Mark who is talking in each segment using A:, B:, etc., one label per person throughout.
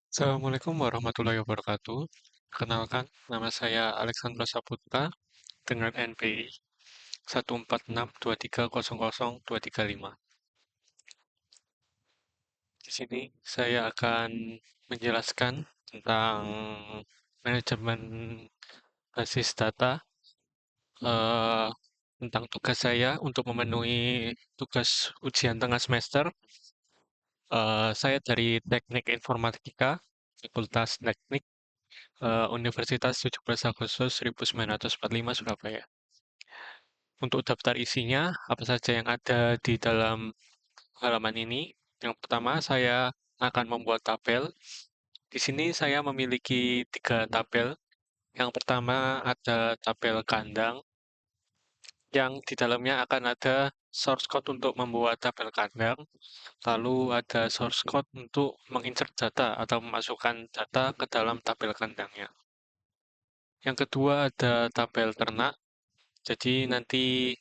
A: Assalamualaikum warahmatullahi wabarakatuh. Kenalkan, nama saya Alexandra Saputra dengan NPI 14623000235. Di sini saya akan menjelaskan tentang manajemen basis data, eh, tentang tugas saya untuk memenuhi tugas ujian tengah semester. Saya dari Teknik Informatika, Fakultas Teknik, Universitas 17 Agustus 1945 Surabaya. Untuk daftar isinya, apa saja yang ada di dalam halaman ini. Yang pertama, saya akan membuat tabel. Di sini saya memiliki 3 tabel. Yang pertama ada tabel kandang, yang di dalamnya akan ada source code untuk membuat tabel kandang. Lalu ada source code untuk menginsert data atau memasukkan data ke dalam tabel kandangnya. Yang kedua ada tabel ternak. Jadi nanti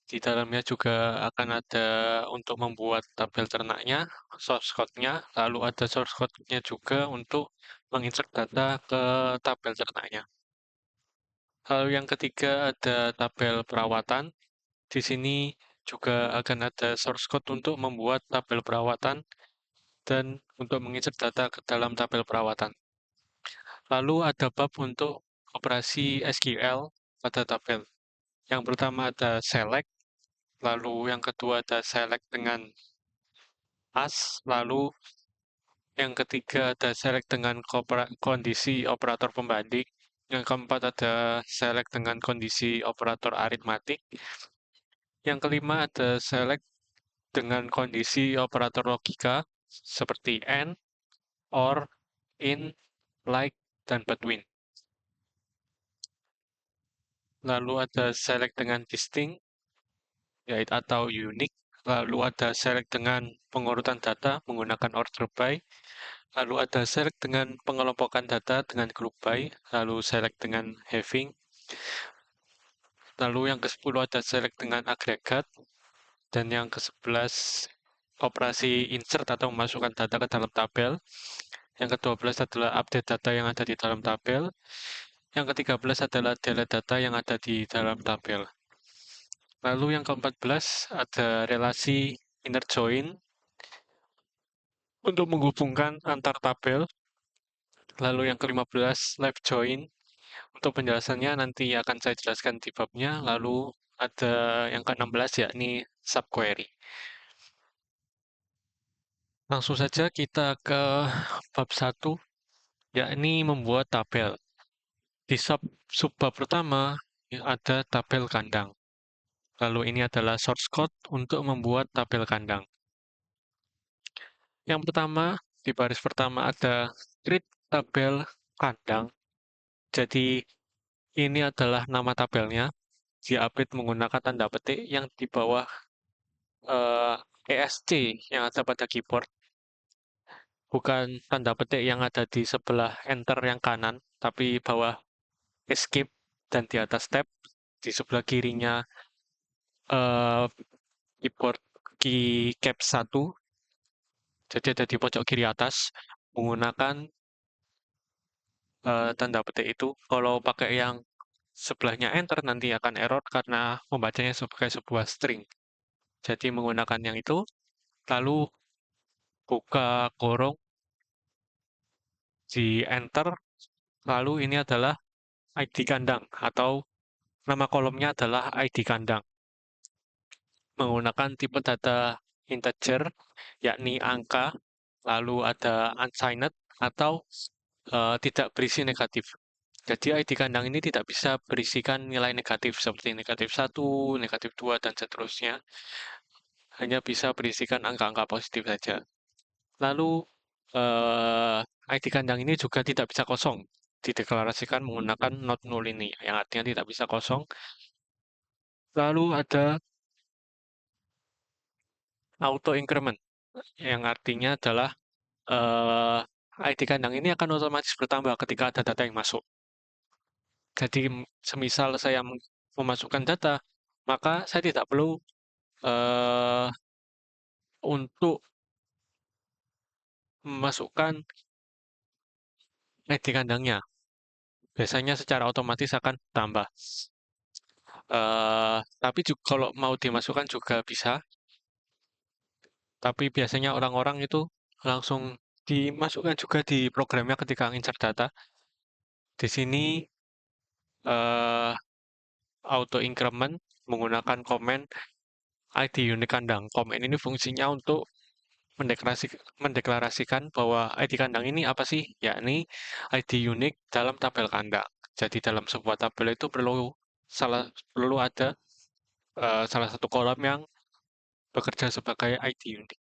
A: di dalamnya juga akan ada untuk membuat tabel ternaknya, source code-nya, lalu ada source code-nya juga untuk menginsert data ke tabel ternaknya. Lalu yang ketiga ada tabel perawatan. Di sini juga akan ada source code untuk membuat tabel perawatan dan untuk menginsert data ke dalam tabel perawatan. Lalu ada bab untuk operasi SQL pada tabel. Yang pertama ada select, lalu yang kedua ada select dengan as, lalu yang ketiga ada select dengan kondisi operator pembanding, yang keempat ada select dengan kondisi operator aritmatik, yang kelima ada select dengan kondisi operator logika seperti AND, OR, IN, like, dan between. Lalu ada select dengan distinct, yaitu atau unique. Lalu ada select dengan pengurutan data menggunakan order by. Lalu ada select dengan pengelompokan data dengan group by. Lalu select dengan having. Lalu yang ke-10 ada select dengan agregat. Dan yang ke-11 operasi insert atau memasukkan data ke dalam tabel. Yang ke-12 adalah update data yang ada di dalam tabel. Yang ke-13 adalah delete data yang ada di dalam tabel. Lalu yang ke-14 ada relasi inner join untuk menghubungkan antar tabel. Lalu yang ke-15 left join. Untuk penjelasannya nanti akan saya jelaskan di babnya. Lalu ada yang ke-16 yakni subquery. Langsung saja kita ke bab 1, yakni membuat tabel. Di subbab pertama ada tabel kandang. Lalu ini adalah source code untuk membuat tabel kandang. Yang pertama, di baris pertama ada create tabel kandang. Jadi ini adalah nama tabelnya, di-update menggunakan tanda petik yang di bawah ESC yang ada pada keyboard, bukan tanda petik yang ada di sebelah enter yang kanan, tapi bawah escape dan di atas tab, di sebelah kirinya eh, keyboard key cap 1, jadi ada di pojok kiri atas, menggunakan tanda petik itu. Kalau pakai yang sebelahnya enter nanti akan error karena membacanya sebagai sebuah string. Jadi menggunakan yang itu, lalu buka kurung di enter, lalu ini adalah ID kandang atau nama kolomnya adalah ID kandang. Menggunakan tipe data integer, yakni angka, lalu ada unsigned atau tidak berisi negatif. Jadi ID kandang ini tidak bisa berisikan nilai negatif seperti negatif 1, negatif 2, dan seterusnya. Hanya bisa berisikan angka-angka positif saja. Lalu ID kandang ini juga tidak bisa kosong. Dideklarasikan menggunakan not null ini, yang artinya tidak bisa kosong. Lalu ada auto increment, yang artinya adalah ID kandang ini akan otomatis bertambah ketika ada data yang masuk. Jadi semisal saya memasukkan data, maka saya tidak perlu eh, untuk memasukkan ID kandangnya. Biasanya secara otomatis akan tambah. Tapi juga kalau mau dimasukkan juga bisa, tapi biasanya orang-orang itu langsung dimasukkan juga di programnya ketika insert data. Di sini eh, auto increment menggunakan komen ID unik kandang. Komen ini fungsinya untuk mendeklarasikan bahwa ID kandang ini apa sih? Yakni ID unik dalam tabel kandang. Jadi dalam sebuah tabel itu perlu ada salah satu kolom yang bekerja sebagai ID unik.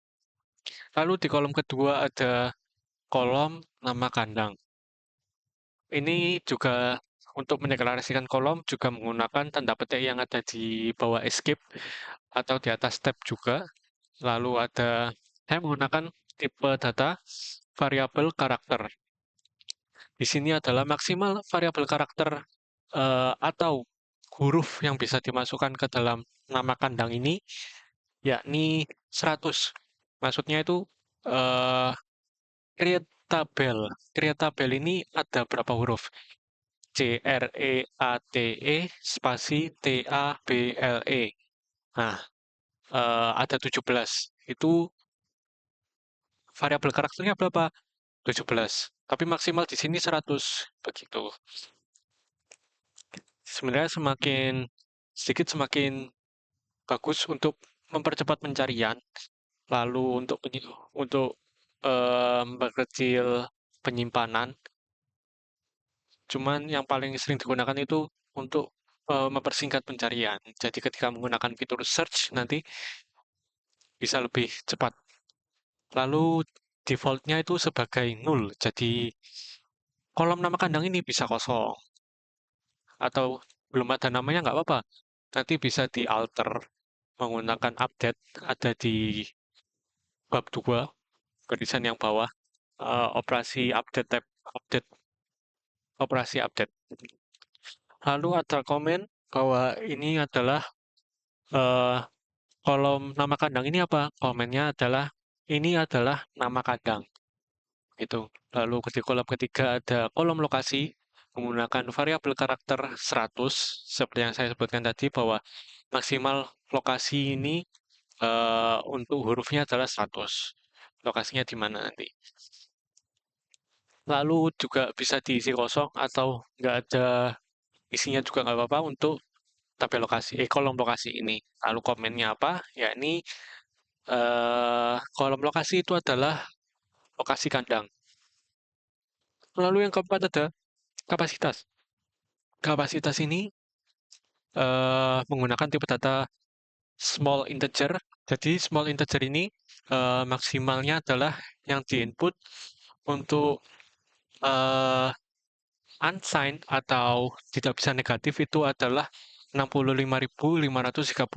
A: Lalu di kolom kedua ada kolom nama kandang. Ini juga untuk mendeklarasikan kolom juga menggunakan tanda petik yang ada di bawah escape atau di atas tab juga. Lalu saya menggunakan tipe data variabel karakter. Di sini adalah maksimal variabel karakter atau huruf yang bisa dimasukkan ke dalam nama kandang ini, yakni 100. Maksudnya itu eh, create tabel. Create tabel ini ada berapa huruf? CREATE spasi TABLE. Nah, ada 17. Itu variabel karakternya berapa? 17. Tapi maksimal di sini 100. Begitu. Sebenarnya sedikit semakin bagus untuk mempercepat pencarian, lalu untuk memperkecil penyimpanan. Cuman yang paling sering digunakan itu untuk mempersingkat pencarian. Jadi ketika menggunakan fitur search nanti bisa lebih cepat. Lalu defaultnya itu sebagai null, jadi kolom nama kandang ini bisa kosong. Atau belum ada namanya nggak apa-apa. Nanti bisa di-alter menggunakan update, ada di bab 2, barisan yang bawah, operasi update tab, update, operasi update. Lalu ada komen bahwa eh, kolom nama kandang ini apa? Komennya adalah ini adalah nama kandang. Itu. Lalu di kolom ketiga ada kolom lokasi menggunakan variabel karakter 100 seperti yang saya sebutkan tadi bahwa maksimal lokasi ini untuk hurufnya adalah 100. Lokasinya di mana nanti. Lalu juga bisa diisi kosong atau nggak ada isinya juga nggak apa-apa untuk tabel lokasi, kolom lokasi ini. Lalu komennya apa? Yakni kolom lokasi itu adalah lokasi kandang. Lalu yang keempat ada kapasitas. Kapasitas ini menggunakan tipe data small integer. Jadi small integer ini maksimalnya adalah yang diinput untuk uh, unsigned atau tidak bisa negatif itu adalah 65.535.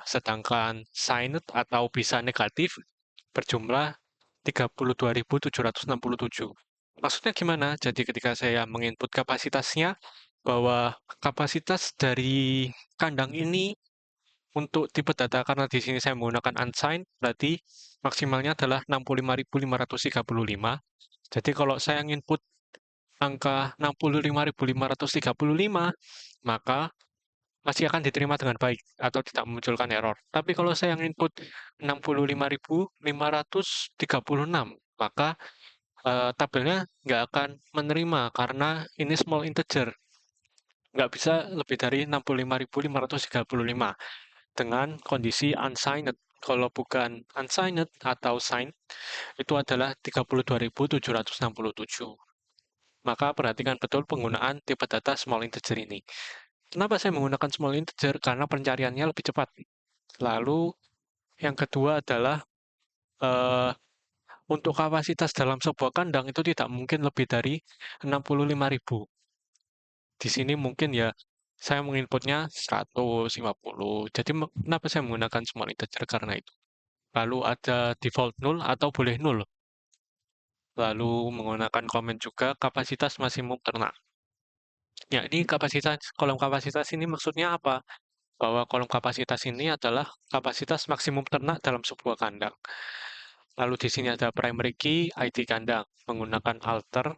A: Sedangkan signed atau bisa negatif berjumlah 32.767. Maksudnya gimana? Jadi ketika saya menginput kapasitasnya, bahwa kapasitas dari kandang ini untuk tipe data karena di sini saya menggunakan unsigned, berarti maksimalnya adalah 65.535. Jadi kalau saya input angka 65.535, maka masih akan diterima dengan baik atau tidak memunculkan error. Tapi kalau saya input 65.536, maka tabelnya nggak akan menerima karena ini small integer. Nggak bisa lebih dari 65.535 dengan kondisi unsigned. Kalau bukan unsigned atau signed, itu adalah 32.767. Maka perhatikan betul penggunaan tipe data small integer ini. Kenapa saya menggunakan small integer? Karena pencariannya lebih cepat. Lalu yang kedua adalah eh, untuk kapasitas dalam sebuah kandang itu tidak mungkin lebih dari 65.000. Di sini mungkin ya saya menginputnya 150. Jadi kenapa saya menggunakan small integer? Karena itu. Lalu ada default null atau boleh null. Lalu menggunakan komen juga kapasitas maksimum ternak. Ya, ini kolom kapasitas ini maksudnya apa? Bahwa kolom kapasitas ini adalah kapasitas maksimum ternak dalam sebuah kandang. Lalu di sini ada primary key, ID kandang, menggunakan alter.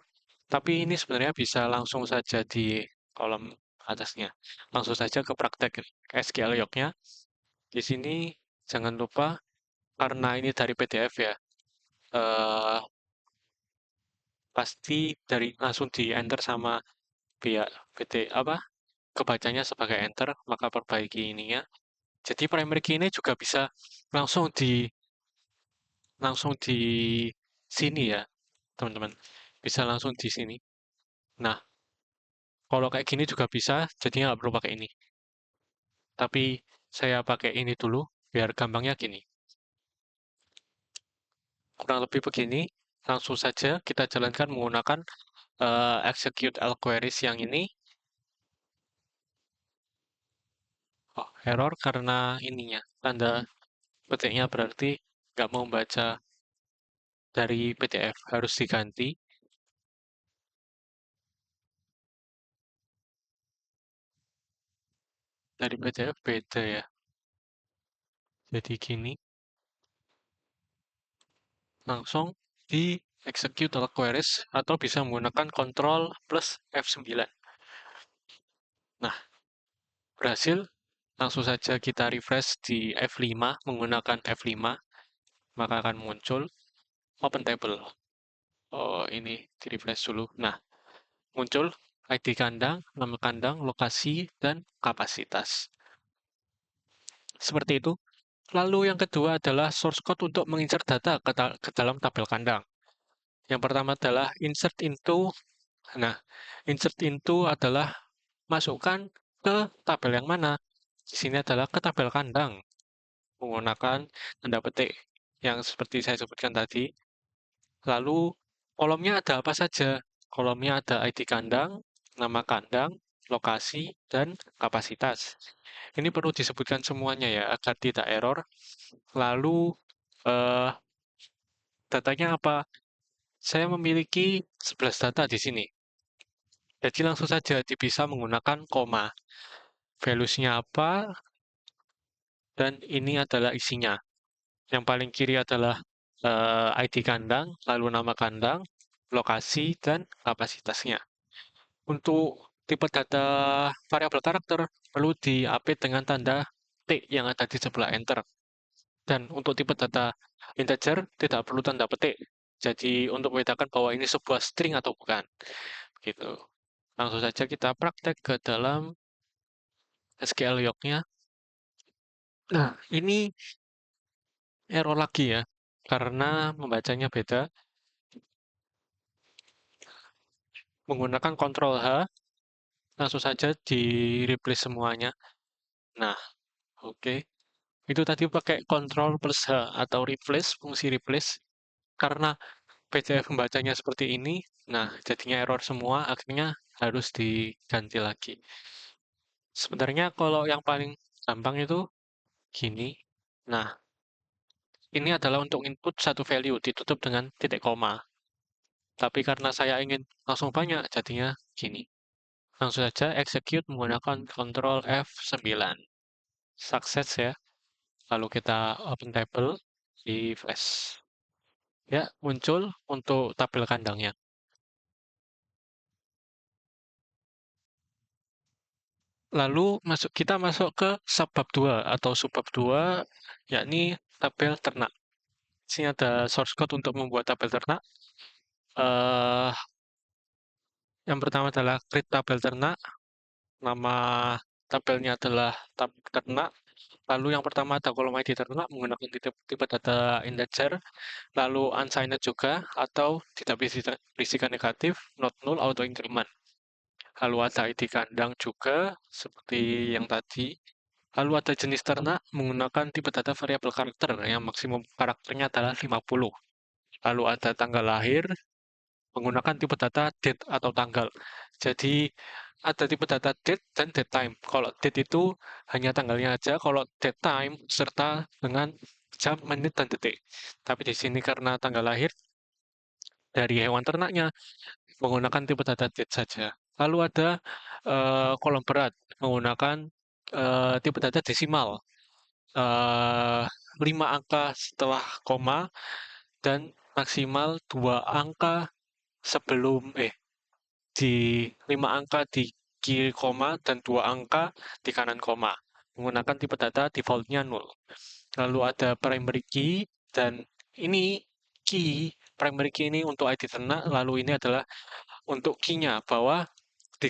A: Tapi ini sebenarnya bisa langsung saja di kolom atasnya. Langsung saja ke praktek SQL Yok-nya. Di sini jangan lupa, karena ini dari PDF ya, eh, pasti dari langsung di enter sama pihak PT apa kebacanya sebagai enter, maka perbaiki ininya. Jadi primary key ini juga bisa langsung di langsung di sini ya, teman-teman. Bisa langsung di sini. Nah, kalau kayak gini juga bisa, jadinya nggak perlu pakai ini. Tapi saya pakai ini dulu, biar gampangnya gini. Kurang lebih begini, langsung saja kita jalankan menggunakan execute L queries yang ini. Oh, error karena ininya, tanda petiknya berarti nggak mau baca dari PDF, harus diganti. Dari PDF beda ya. Jadi gini, langsung di execute all queries atau bisa menggunakan Ctrl plus F9. Nah, berhasil. Langsung saja kita refresh di F5 menggunakan F5, maka akan muncul open table. Oh, ini di refresh dulu. Nah, muncul ID kandang, nama kandang, lokasi, dan kapasitas. Seperti itu. Lalu yang kedua adalah source code untuk menginsert data ke dalam tabel kandang. Yang pertama adalah insert into. Nah, insert into adalah masukkan ke tabel yang mana? Di sini adalah ke tabel kandang menggunakan tanda petik yang seperti saya sebutkan tadi. Lalu kolomnya ada apa saja? Kolomnya ada ID kandang, nama kandang, lokasi, dan kapasitas. Ini perlu disebutkan semuanya ya agar tidak error. Lalu eh, datanya apa? Saya memiliki 11 data di sini. Jadi langsung saja bisa menggunakan koma. Values-nya apa, dan ini adalah isinya. Yang paling kiri adalah ID kandang, lalu nama kandang, lokasi, dan kapasitasnya. Untuk tipe data variabel karakter, perlu di-update dengan tanda T yang ada di sebelah enter. Dan untuk tipe data integer, tidak perlu tanda petik. Jadi untuk membedakan bahwa ini sebuah string atau bukan. Gitu. Langsung saja kita praktek ke dalam SQL Yok-nya. Nah, ini error lagi ya, karena membacanya beda. Menggunakan Ctrl H, langsung saja di-replace semuanya. Nah, oke. Itu tadi pakai Ctrl plus H atau replace, fungsi replace. Karena PDF membacanya seperti ini, nah jadinya error semua, akhirnya harus diganti lagi. Sebenarnya kalau yang paling gampang itu gini. Nah, ini adalah untuk input satu value ditutup dengan titik koma. Tapi karena saya ingin langsung banyak, jadinya gini. Langsung saja execute menggunakan Ctrl F9. Sukses ya. Lalu kita open table di flash. Ya, muncul untuk tabel kandangnya. Lalu kita masuk ke subbab 2 atau subbab 2, yakni tabel ternak. Di sini ada source code untuk membuat tabel ternak. Eh, yang pertama adalah create tabel ternak. Nama tabelnya adalah tab ternak. Lalu yang pertama ada kolom ID ternak menggunakan tipe data integer. Lalu unsigned juga atau tidak berisikan negatif, not null, auto increment. Lalu ada ID kandang juga seperti yang tadi. Lalu ada jenis ternak menggunakan tipe data variabel karakter yang maksimum karakternya adalah 50. Lalu ada tanggal lahir menggunakan tipe data date atau tanggal. Jadi ada tipe data date dan date time. Kalau date itu hanya tanggalnya aja, kalau date time serta dengan jam, menit, dan detik. Tapi di sini karena tanggal lahir dari hewan ternaknya menggunakan tipe data date saja. Lalu ada kolom berat menggunakan tipe data desimal. eh 5 angka setelah koma dan maksimal 2 angka sebelum di 5 angka di kiri koma dan 2 angka di kanan koma. Menggunakan tipe data defaultnya 0. Lalu ada primary key dan ini primary key ini untuk ID ternak, lalu ini adalah untuk key-nya bahwa di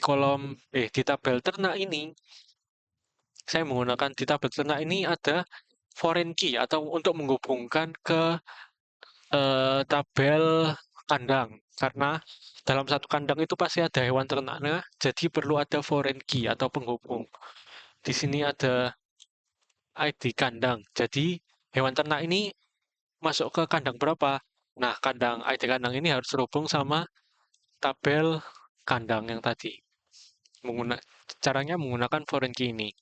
A: tabel ternak ini saya menggunakan di tabel ternak ini ada foreign key atau untuk menghubungkan ke tabel kandang karena dalam satu kandang itu pasti ada hewan ternaknya, jadi perlu ada foreign key atau penghubung. Di sini ada ID kandang. Jadi hewan ternak ini masuk ke kandang berapa? Nah, ID kandang ini harus terhubung sama tabel kandang yang tadi. Caranya menggunakan foreign key ini.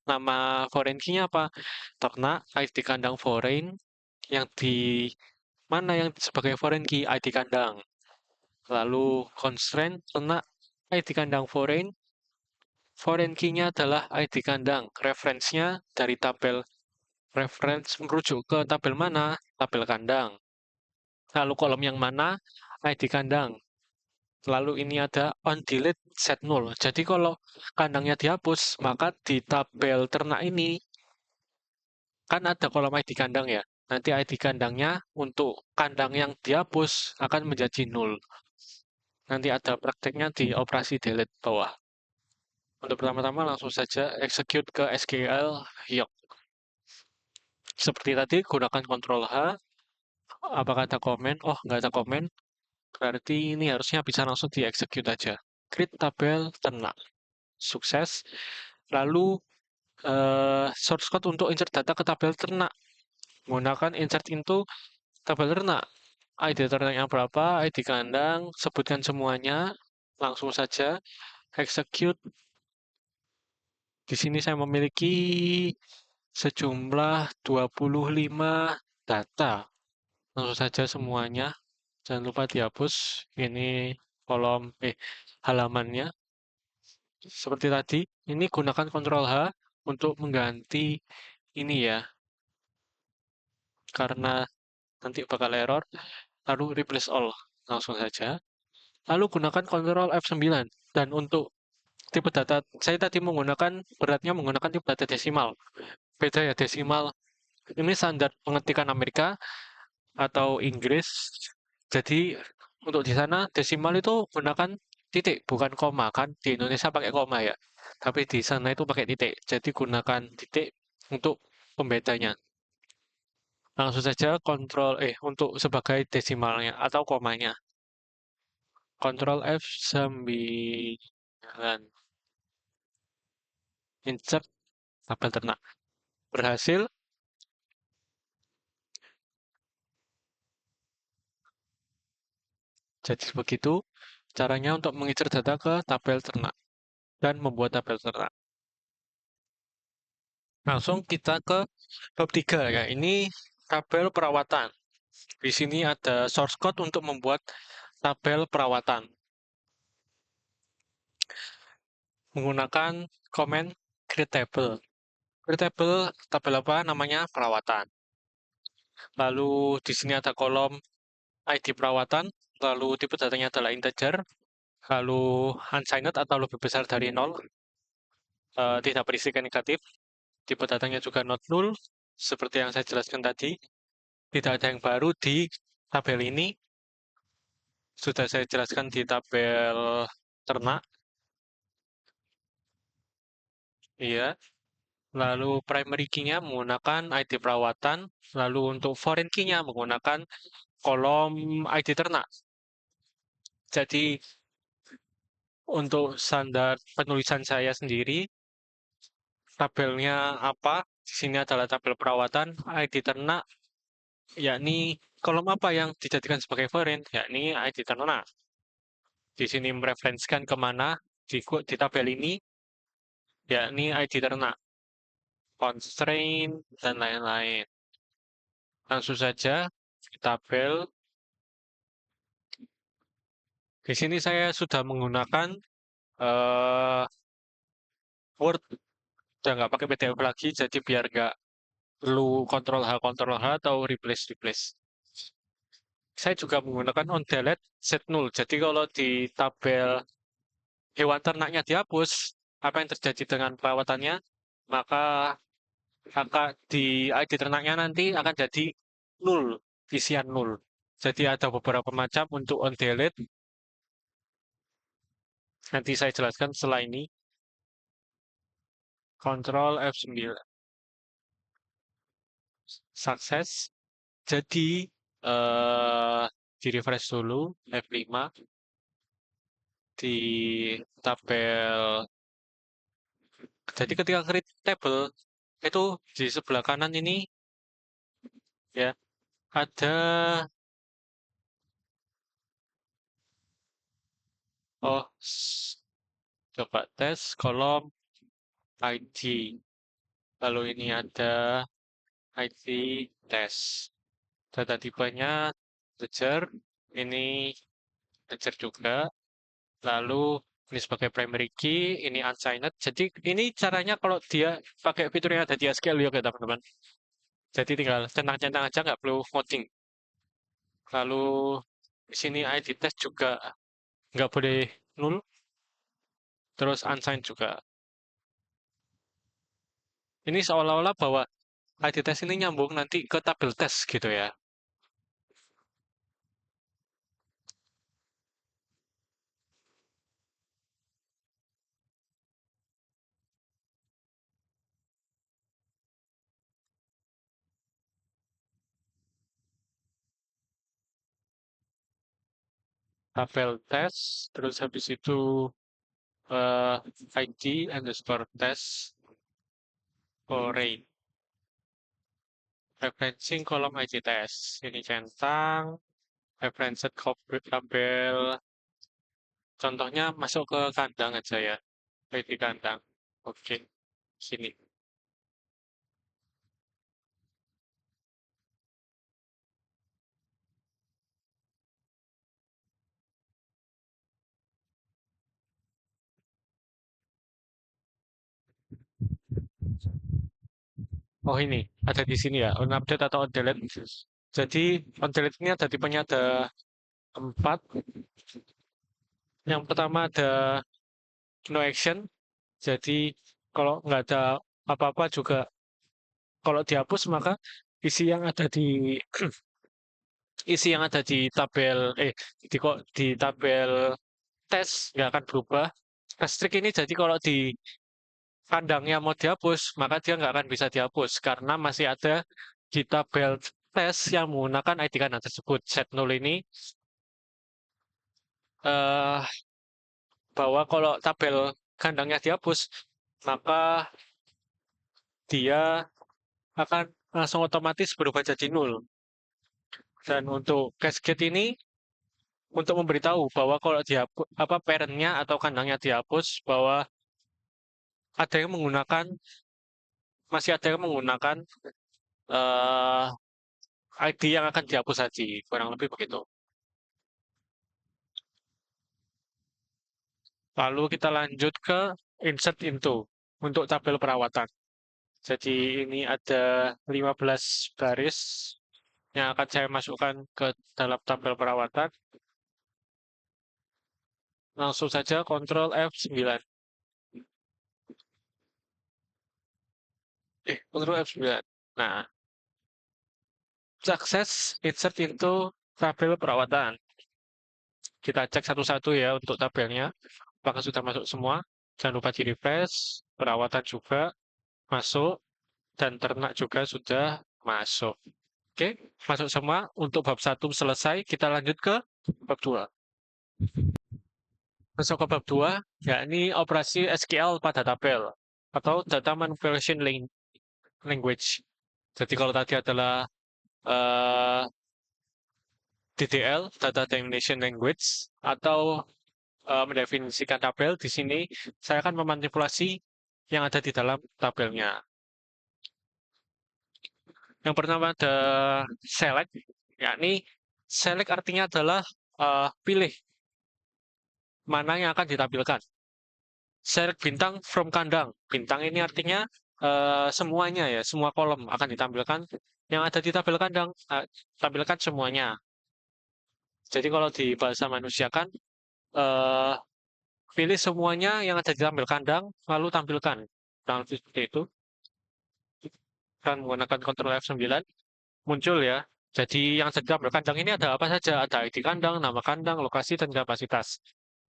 A: Nama foreign key-nya apa? Ternak ID kandang foreign yang di mana yang sebagai foreign key ID kandang. Lalu constraint ternak ID kandang foreign key-nya adalah ID kandang. Reference-nya dari tabel reference merujuk ke tabel mana? Tabel kandang. Lalu kolom yang mana? ID kandang. Lalu ini ada on delete set null. Jadi kalau kandangnya dihapus, maka di tabel ternak ini kan ada kolom ID kandang ya. Nanti ID kandangnya untuk kandang yang dihapus akan menjadi null. Nanti ada prakteknya di operasi delete bawah. Untuk pertama-tama langsung saja execute ke SQL yok. Seperti tadi gunakan Ctrl H. Apakah ada komen? Oh, nggak ada komen. Berarti ini harusnya bisa langsung di-execute aja. Create tabel ternak. Sukses. Lalu source code untuk insert data ke tabel ternak. Menggunakan insert into tabel ternak. ID ternak yang berapa, ID kandang, sebutkan semuanya. Langsung saja execute. Di sini saya memiliki sejumlah 25 data. Langsung saja semuanya. Jangan lupa dihapus. Ini kolom halamannya. Seperti tadi, ini gunakan Ctrl H untuk mengganti ini ya. Karena nanti bakal error. Lalu replace all. Langsung saja. Lalu gunakan Ctrl F9. Dan untuk tipe data, saya tadi beratnya menggunakan tipe data desimal. Beda ya desimal. Ini standar pengetikan Amerika atau Inggris. Jadi untuk di sana desimal itu gunakan titik bukan koma kan. Di Indonesia pakai koma ya. Tapi di sana itu pakai titik. Jadi gunakan titik untuk pembedanya. Langsung saja kontrol untuk sebagai desimalnya atau komanya. Kontrol F9. Insert tabel ternak. Berhasil. Jadi begitu caranya untuk menginsert data ke tabel ternak dan membuat tabel ternak. Langsung kita ke bab 3 ya. Ini tabel perawatan. Di sini ada source code untuk membuat tabel perawatan. Menggunakan command create table. Create table, tabel apa? Namanya perawatan. Lalu di sini ada kolom ID perawatan. Lalu tipe datanya adalah integer. Lalu unsigned atau lebih besar dari 0. Tidak berisikan negatif. Tipe datanya juga not null. Seperti yang saya jelaskan tadi. Tidak ada yang baru di tabel ini. Sudah saya jelaskan di tabel ternak. Iya. Lalu primary key-nya menggunakan ID perawatan. Lalu untuk foreign key-nya menggunakan kolom ID ternak. Jadi untuk standar penulisan saya sendiri, tabelnya apa? Di sini adalah tabel perawatan ID ternak, yakni kolom apa yang dijadikan sebagai foreign, yakni ID ternak. Di sini mereferensikan kemana di tabel ini, yakni ID ternak, constraint, dan lain-lain. Langsung saja di tabel. Di sini saya sudah menggunakan Word, udah nggak pakai PDF lagi, jadi biar nggak perlu Ctrl H atau replace. saya juga menggunakan on delete set null. Jadi kalau di tabel hewan ternaknya dihapus, apa yang terjadi dengan perawatannya, maka akan di ID ternaknya nanti akan jadi nol, isian nol. Jadi ada beberapa macam untuk on delete. Nanti saya jelaskan setelah ini. Ctrl F9. Sukses. Jadi di refresh dulu F5 di tabel. Jadi ketika create table itu di sebelah kanan ini ya ada oh coba tes kolom ID. Lalu ini ada ID tes. Data tipenya integer, ini integer juga. Lalu ini sebagai primary key, ini unsigned. Jadi ini caranya kalau dia pakai fitur yang ada di SQL ya teman-teman. Jadi tinggal centang-centang aja, nggak perlu voting. Lalu di sini ID test juga nggak boleh null, terus unsigned juga. Ini seolah-olah bahwa ID test ini nyambung nanti ke tabel test gitu ya. Tabel test, terus habis itu eh, ID underscore test array. Referencing kolom ID test. Ini centang, referenced tabel. Contohnya masuk ke kandang aja ya. ID kandang. Oke, sini. Oh ini, ada di sini ya, on update atau on delete. Jadi on delete ini ada tipenya ada 4. Yang pertama ada no action. Jadi kalau nggak ada apa-apa juga, kalau dihapus maka isi yang ada di isi yang ada di tabel di tabel tes nggak akan berubah. Restrict ini jadi kalau di kandangnya mau dihapus, maka dia nggak akan bisa dihapus karena masih ada di tabel tes yang menggunakan ID kandang tersebut. Set null ini eh bahwa kalau tabel kandangnya dihapus, maka dia akan langsung otomatis berubah jadi nol. Dan untuk cascade ini untuk memberitahu bahwa kalau dihapus apa parentnya atau kandangnya dihapus, bahwa ada yang menggunakan masih ada yang menggunakan eh ID yang akan dihapus tadi, kurang lebih begitu. Lalu kita lanjut ke insert into untuk tabel perawatan. Jadi ini ada 15 baris yang akan saya masukkan ke dalam tabel perawatan. Langsung saja Ctrl F9. Ctrl F9. Nah, sukses insert into tabel perawatan. Kita cek satu-satu ya untuk tabelnya. Apakah sudah masuk semua? Jangan lupa di refresh. Perawatan juga masuk. Dan ternak juga sudah masuk. Oke, masuk semua. Untuk bab 1 selesai. Kita lanjut ke bab 2. Masuk ke bab 2, yakni operasi SQL pada tabel atau Data Manipulation Language. Jadi kalau tadi adalah eh, DDL, Data Definition Language, atau mendefinisikan tabel, di sini saya akan memanipulasi yang ada di dalam tabelnya. Yang pertama ada select, yakni select artinya adalah pilih mana yang akan ditampilkan. Select bintang from kandang. Bintang ini artinya semuanya ya, semua kolom akan ditampilkan. Yang ada di tabel kandang, tampilkan semuanya. Jadi kalau di bahasa manusia kan, eh, pilih semuanya yang ada di tampil kandang, lalu tampilkan. Nah, seperti itu, kan menggunakan Ctrl F9, muncul ya. Jadi yang ada di tampil kandang ini ada apa saja? Ada ID kandang, nama kandang, lokasi, dan kapasitas.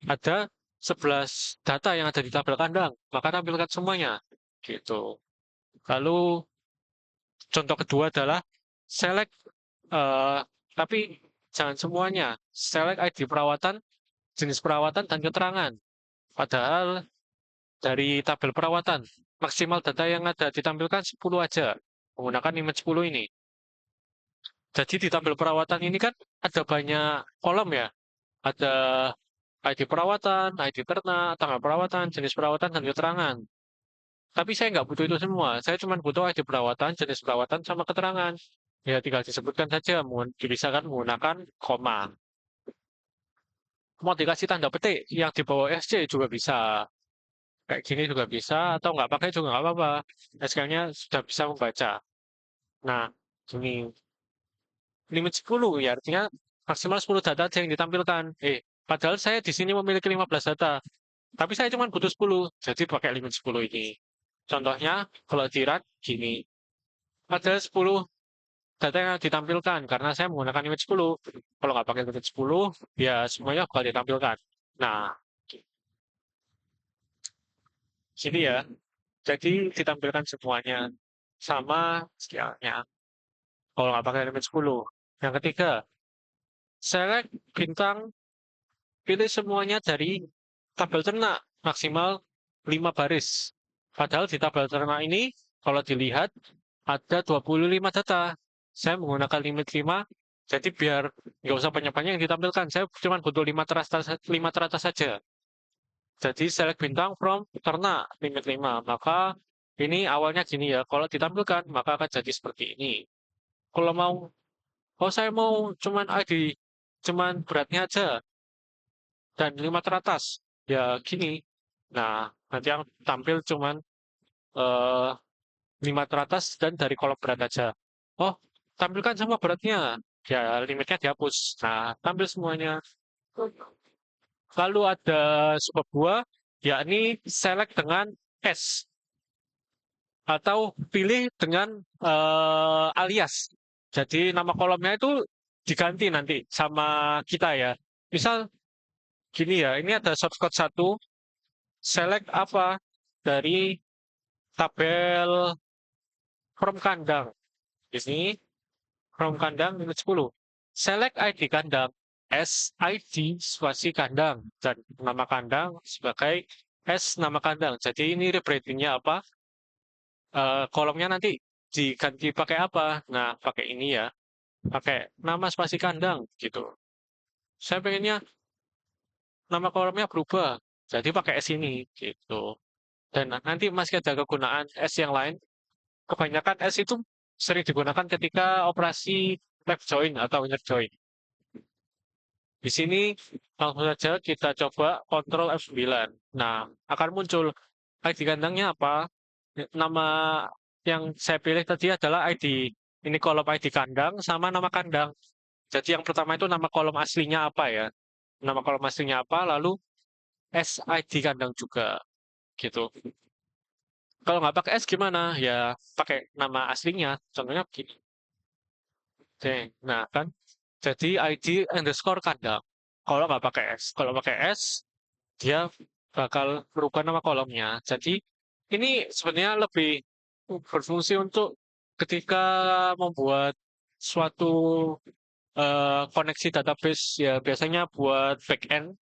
A: Ada 11 data yang ada di tabel kandang, maka tampilkan semuanya. Gitu. Lalu contoh kedua adalah select, eh, tapi jangan semuanya. Select ID perawatan, jenis perawatan, dan keterangan. Padahal dari tabel perawatan, maksimal data yang ada ditampilkan 10 aja, menggunakan image 10 ini. Jadi di tabel perawatan ini kan ada banyak kolom ya, ada ID perawatan, ID ternak, tanggal perawatan, jenis perawatan, dan keterangan. Tapi saya nggak butuh itu semua, saya cuma butuh ID perawatan, jenis perawatan, sama keterangan. Ya tinggal disebutkan saja, dipisahkan menggunakan koma. Mau dikasih tanda petik yang di bawah SC juga bisa. Kayak gini juga bisa, atau nggak pakai juga nggak apa-apa. SK-nya sudah bisa membaca. Nah, ini limit 10 ya, artinya maksimal 10 data aja yang ditampilkan. Padahal saya di sini memiliki 15 data, tapi saya cuma butuh 10, jadi pakai limit 10 ini. Contohnya, kalau di RAD, gini. Ada 10 data yang ditampilkan, karena saya menggunakan limit 10. Kalau nggak pakai limit 10, ya semuanya bakal ditampilkan. Nah, sini ya. Jadi ditampilkan semuanya sama skillnya. Kalau nggak pakai limit 10. Yang ketiga, select bintang, pilih semuanya dari tabel ternak maksimal 5 baris. Padahal di tabel ternak ini, kalau dilihat, ada 25 data. Saya menggunakan limit 5, jadi biar nggak usah banyak-banyak yang ditampilkan. Saya cuma butuh 5 teratas saja. Jadi select bintang from ternak limit 5. Maka ini awalnya gini ya, kalau ditampilkan maka akan jadi seperti ini. Kalau mau, oh saya mau cuman ID, cuman beratnya aja dan 5 teratas. Ya gini. Nah, nanti yang tampil cuman eh, 5 teratas dan dari kolom berat aja. Oh, tampilkan semua beratnya. Ya, limitnya dihapus. Nah, tampil semuanya. Lalu ada sebuah buah, yakni select dengan S. Atau pilih dengan alias. Jadi nama kolomnya itu diganti nanti sama kita ya. Misal gini ya, ini ada shortcut satu, select apa dari tabel from kandang. Di sini from kandang minus 10. Select ID kandang, S ID spasi kandang, dan nama kandang sebagai S nama kandang. Jadi ini rebrandingnya apa? Kolomnya nanti diganti pakai apa? Nah, pakai ini ya, pakai nama spasi kandang gitu. Saya pengennya nama kolomnya berubah, jadi pakai S ini gitu. Dan nanti masih ada kegunaan S yang lain. Kebanyakan S itu sering digunakan ketika operasi left join atau inner join. Di sini langsung saja kita coba Ctrl F9. Nah, akan muncul ID kandangnya apa? Nama yang saya pilih tadi adalah ID. Ini kolom ID kandang sama nama kandang. Jadi yang pertama itu nama kolom aslinya apa ya? Nama kolom aslinya apa, lalu SID kandang juga gitu. Kalau nggak pakai S gimana? Ya pakai nama aslinya. Contohnya begini. Oke, nah kan. Jadi ID underscore kandang. Kalau nggak pakai S. Kalau pakai S, dia bakal merubah nama kolomnya. Jadi ini sebenarnya lebih berfungsi untuk ketika membuat suatu koneksi database ya biasanya buat backend.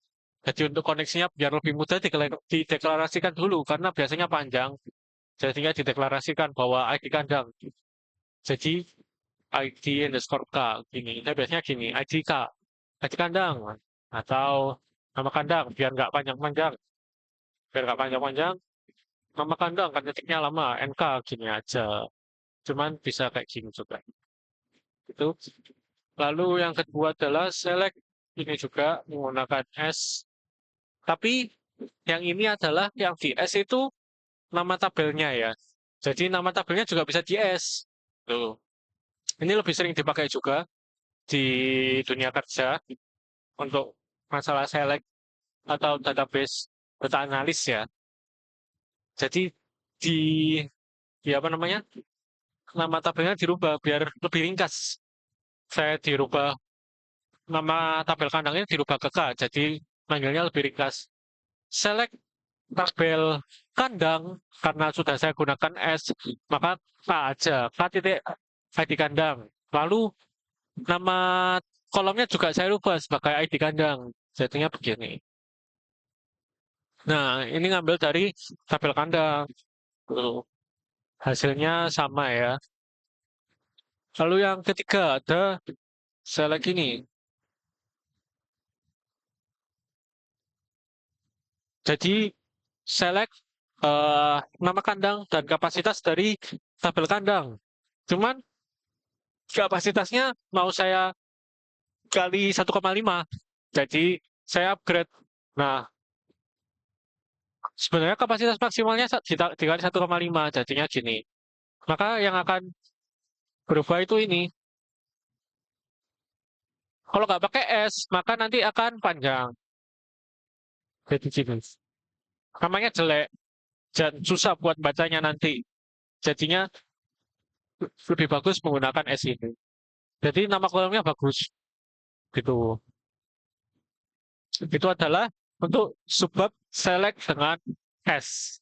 A: Jadi untuk koneksinya biar lebih mudah dideklarasikan dulu karena biasanya panjang. Jadinya dideklarasikan bahwa ID kandang. Jadi ID underscore K gini. Nah, biasanya gini, ID K, ID kandang atau nama kandang biar nggak panjang-panjang. Biar nggak panjang-panjang, nama kandang kan ketiknya lama, NK gini aja. Cuman bisa kayak gini juga. Itu. Lalu yang kedua adalah select ini juga menggunakan S. Tapi yang ini adalah yang di S itu nama tabelnya ya. Jadi nama tabelnya juga bisa di S. Tuh. Ini lebih sering dipakai juga di dunia kerja. untuk masalah select atau database data analis ya. Jadi di apa namanya, nama tabelnya dirubah biar lebih ringkas. Saya dirubah nama tabel kandangnya dirubah ke K, jadi manggilnya lebih ringkas. Select tabel kandang karena sudah saya gunakan S, maka K aja, K titik ID kandang. Lalu nama kolomnya juga saya rubah sebagai ID kandang. Jadinya begini. Nah, ini ngambil dari tabel kandang. Tuh, hasilnya sama ya. Lalu yang ketiga ada select ini. Jadi select nama kandang dan kapasitas dari tabel kandang. Cuman kapasitasnya mau saya kali 1,5. Jadi saya upgrade. Nah, sebenarnya kapasitas maksimalnya dikali 1,5. Jadinya gini. Maka yang akan berubah itu ini. Kalau nggak pakai S, maka nanti akan panjang. Jadi gini. Namanya jelek dan susah buat bacanya nanti. Jadinya lebih bagus menggunakan S ini. Jadi nama kolomnya bagus. Gitu. Itu adalah untuk subbab select dengan S.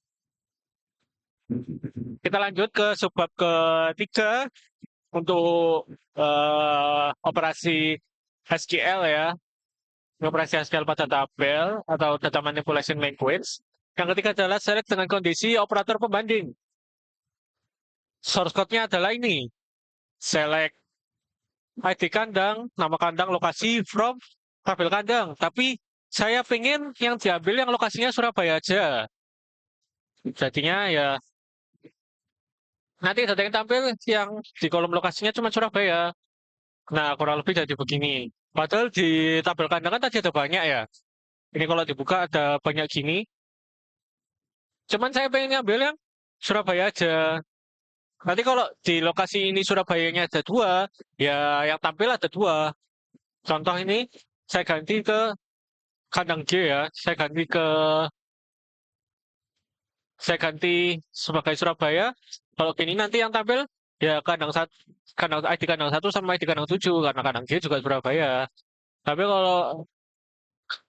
A: Kita lanjut ke subbab ketiga untuk operasi SQL ya. Operasi SQL pada tabel atau data manipulation language. Yang ketiga adalah select dengan kondisi operator pembanding. Source code-nya adalah ini. Select ID kandang, nama kandang, lokasi, from, tabel kandang. Tapi saya pengen yang diambil yang lokasinya Surabaya aja. Jadinya ya nanti data yang tampil yang di kolom lokasinya cuma Surabaya. Nah, kurang lebih jadi begini. Padahal di tabel kandang kan tadi ada banyak ya. Ini kalau dibuka ada banyak gini. Cuman saya pengen ngambil yang Surabaya aja. Nanti kalau di lokasi ini Surabayanya ada dua, ya yang tampil ada dua. Contoh ini saya ganti ke kandang J ya. Saya ganti sebagai Surabaya. Kalau gini nanti yang tampil ya kandang satu, kandang ID kandang satu sama ID kandang 7 karena kandang J juga Surabaya. Tapi kalau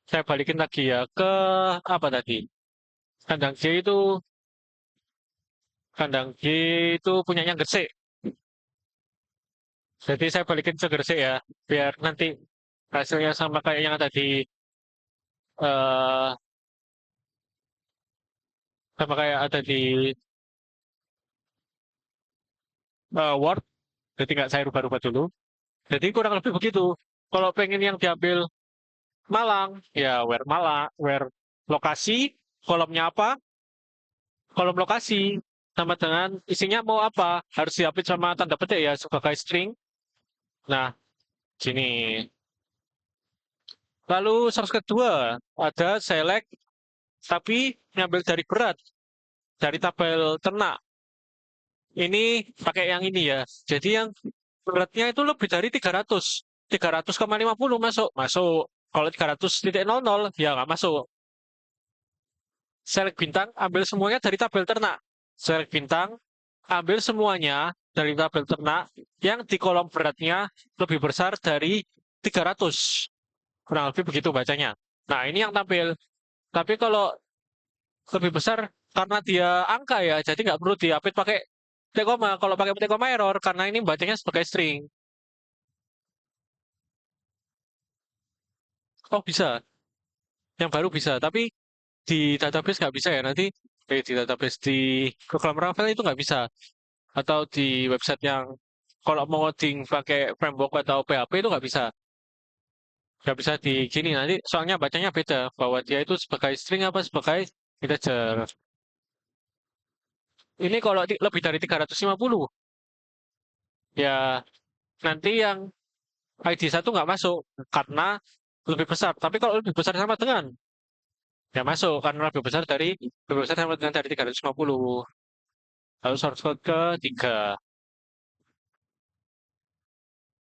A: saya balikin lagi ya ke apa tadi? Kandang J itu kandang J itu punyanya Gresik. Jadi saya balikin ke Gresik ya, biar nanti hasilnya sama kayak yang tadi eh sama kayak ada di Word. Jadi nggak saya rubah-rubah dulu. Jadi kurang lebih begitu. Kalau pengen yang diambil Malang, ya where Malang, where lokasi, kolomnya apa? Kolom lokasi sama dengan isinya mau apa? Harus diapit sama tanda petik ya sebagai string. Nah, sini. Lalu source kedua ada select tapi ngambil dari berat dari tabel ternak. Ini pakai yang ini ya. Jadi yang beratnya itu lebih dari 300. 300,50 masuk. Masuk. Kalau 300,00 ya nggak masuk. Select bintang, ambil semuanya dari tabel ternak. Select bintang, ambil semuanya dari tabel ternak yang di kolom beratnya lebih besar dari 300. Kurang lebih begitu bacanya. Nah, ini yang tampil. Tapi kalau lebih besar karena dia angka ya, jadi nggak perlu diapit pakai T koma. Kalau pakai T koma error karena ini bacanya sebagai string. Oh bisa, yang baru bisa. Tapi di database nggak bisa ya. Nanti di database di program Ravel itu nggak bisa. Atau di website yang kalau mau ngoding pakai framework atau PHP itu nggak bisa. Nggak bisa di gini nanti soalnya bacanya beda. Bahwa dia itu sebagai string apa sebagai integer. Ini kalau lebih dari 350 ya nanti yang ID satu nggak masuk karena lebih besar. Tapi kalau lebih besar sama dengan ya masuk karena lebih besar sama dengan dari 350. Lalu source code ketiga.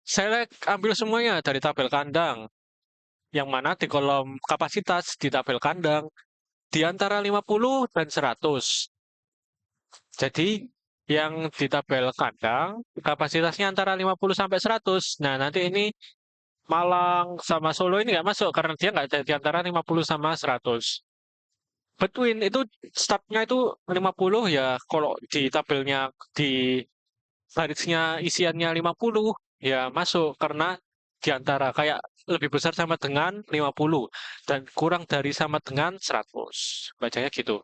A: Select ambil semuanya dari tabel kandang. yang mana di kolom kapasitas di tabel kandang di antara 50 dan 100. Jadi yang di tabel kandang kapasitasnya antara 50 sampai 100. Nah, nanti ini Malang sama Solo ini nggak masuk karena dia nggak ada di antara 50 sama 100. Between itu startnya itu 50 ya, kalau di tabelnya di barisnya isiannya 50 ya masuk karena di antara kayak lebih besar sama dengan 50 dan kurang dari sama dengan 100. Bacanya gitu.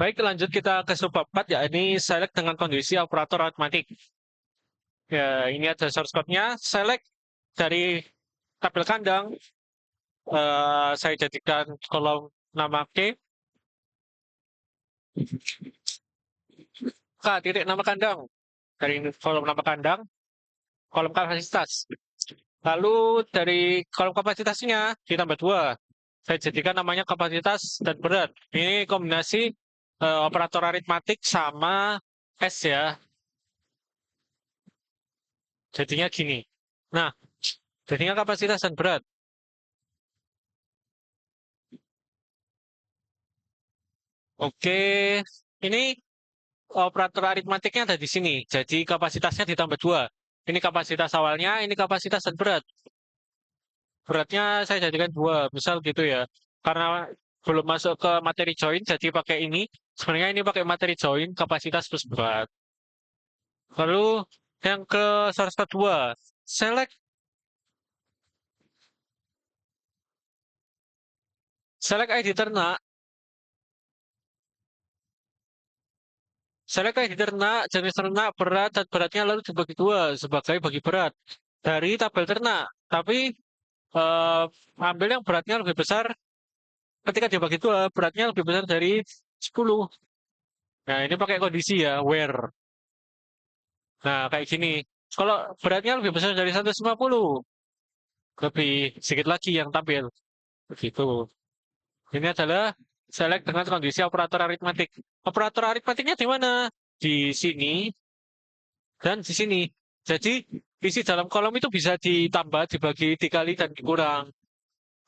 A: Baik, lanjut kita ke subbab 4 ya, ini select dengan kondisi operator aritmatik. Ya, ini ada source code-nya. Select dari tabel kandang. Saya jadikan kolom nama K. K titik nama kandang. Dari kolom nama kandang, kolom kapasitas. Lalu dari kolom kapasitasnya ditambah 2. Saya jadikan namanya kapasitas dan berat. Ini kombinasi operator aritmatik sama S ya. Jadinya gini. Nah, jadinya kapasitas dan berat. Oke, ini operator aritmatiknya ada di sini. Jadi kapasitasnya ditambah 2. Ini kapasitas awalnya, ini kapasitas dan berat. Beratnya saya jadikan 2, misal gitu ya. Karena belum masuk ke materi join, jadi pakai ini. Sebenarnya ini pakai materi join, kapasitas plus berat. Lalu yang ke source kedua, select select ID ternak, select ID ternak, jenis ternak, berat dan beratnya lalu dibagi 2 sebagai bagi berat dari tabel ternak. Tapi eh, ambil yang beratnya lebih besar, ketika dibagi 2 beratnya lebih besar dari 10. Nah, ini pakai kondisi ya, where. Nah, kayak gini. Kalau beratnya lebih besar dari 150, lebih sedikit lagi yang tampil. Begitu. Ini adalah select dengan kondisi operator aritmatik. Operator aritmatiknya di mana? Di sini dan di sini. Jadi isi dalam kolom itu bisa ditambah, dibagi, dikali, dan dikurang.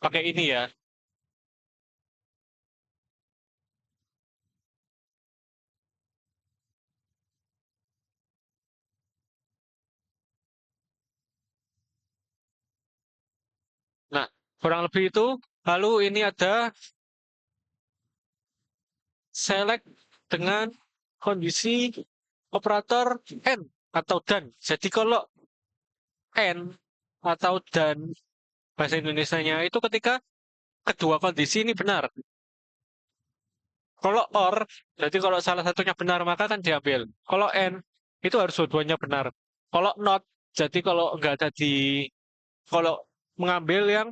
A: Pakai ini ya. Nah, kurang lebih itu. Lalu ini ada select dengan kondisi operator N atau dan. Jadi kalau N atau dan bahasa Indonesianya itu ketika kedua kondisi ini benar. Kalau or, jadi kalau salah satunya benar maka kan diambil. Kalau N, itu harus dua-duanya benar. Kalau not, jadi kalau nggak ada di, kalau mengambil yang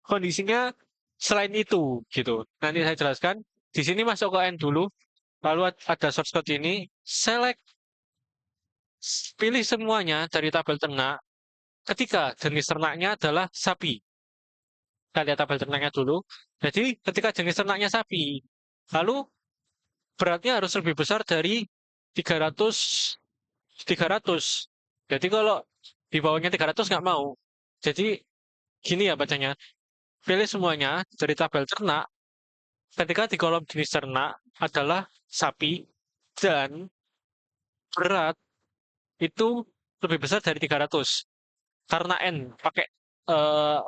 A: kondisinya selain itu, gitu. Nanti saya jelaskan. Di sini masuk ke N dulu, lalu ada source code ini, select, pilih semuanya dari tabel ternak, ketika jenis ternaknya adalah sapi. Kita lihat tabel ternaknya dulu. Jadi ketika jenis ternaknya sapi, lalu beratnya harus lebih besar dari 300 300. Jadi kalau di bawahnya 300 nggak mau. Jadi gini ya bacanya. Pilih semuanya dari tabel ternak. Ketika di kolom jenis ternak adalah sapi dan berat itu lebih besar dari 300. Karena N pakai eh,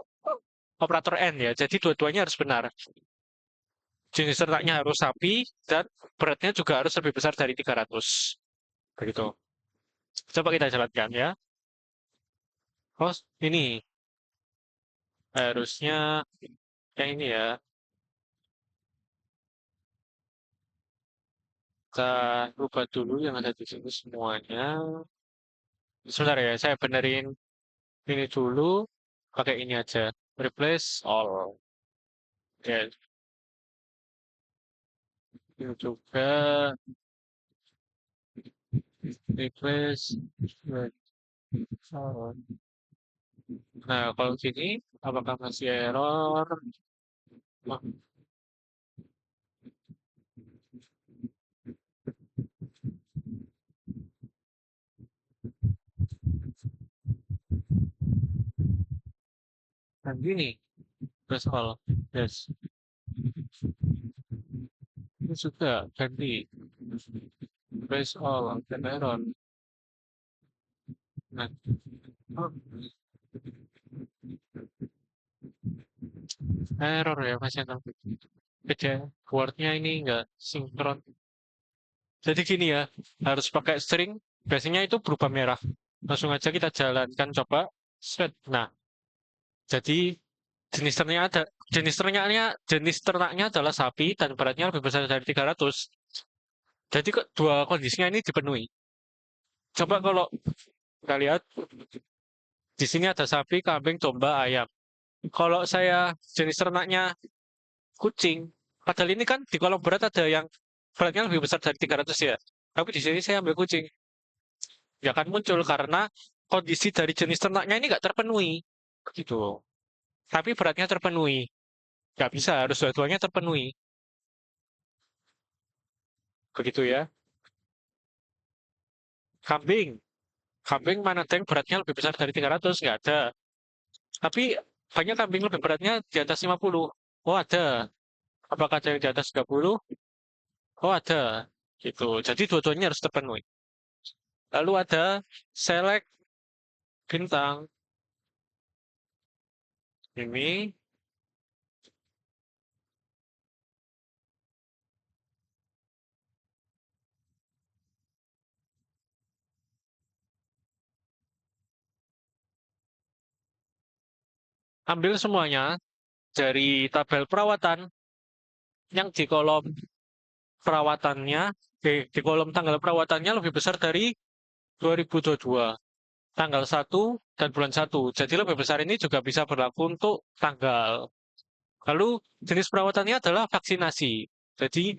A: operator N ya. Jadi dua-duanya harus benar. Jenis ternaknya harus sapi dan beratnya juga harus lebih besar dari 300. Begitu. Coba kita jalankan ya. Oh, ini harusnya yang ini ya. Kita ubah dulu yang ada di sini semuanya. Sebentar ya, saya benerin ini dulu. Pakai ini aja. Replace all. Ya, ini juga replace all. Nah, kalau sini apakah masih error? Wah, Dan gini, press all. Yes. Ini sudah ganti. Press all. Dan error. Nah, oh, error ya Mas Yanto. Beda. Wordnya ini enggak sinkron. Jadi gini ya, harus pakai string. Biasanya itu berubah merah. Langsung aja kita jalankan coba. Set. Nah, jadi jenis ternaknya adalah sapi dan beratnya lebih besar dari 300. Jadi dua kondisinya ini dipenuhi. Coba kalau kita lihat di sini ada sapi, kambing, domba, ayam. Kalau saya jenis ternaknya kucing, padahal ini kan di kolom berat ada yang beratnya lebih besar dari 300 ya. Tapi di sini saya ambil kucing. Ya akan muncul karena kondisi dari jenis ternaknya ini nggak terpenuhi. Gitu. Tapi beratnya terpenuhi. Nggak bisa, harus dua-duanya terpenuhi. Begitu ya. Kambing. Kambing mana ada yang beratnya lebih besar dari 300? Nggak ada. Tapi banyak kambing lebih beratnya di atas 50. Oh ada. Apakah ada yang di atas 30? Oh ada. Gitu. Jadi dua-duanya harus terpenuhi. Lalu ada select bintang. Ini ambil semuanya dari tabel perawatan yang di kolom perawatannya, di kolom tanggal perawatannya lebih besar dari 2022. Tanggal 1 dan bulan 1. Jadi lebih besar ini juga bisa berlaku untuk tanggal. Lalu jenis perawatannya adalah vaksinasi. Jadi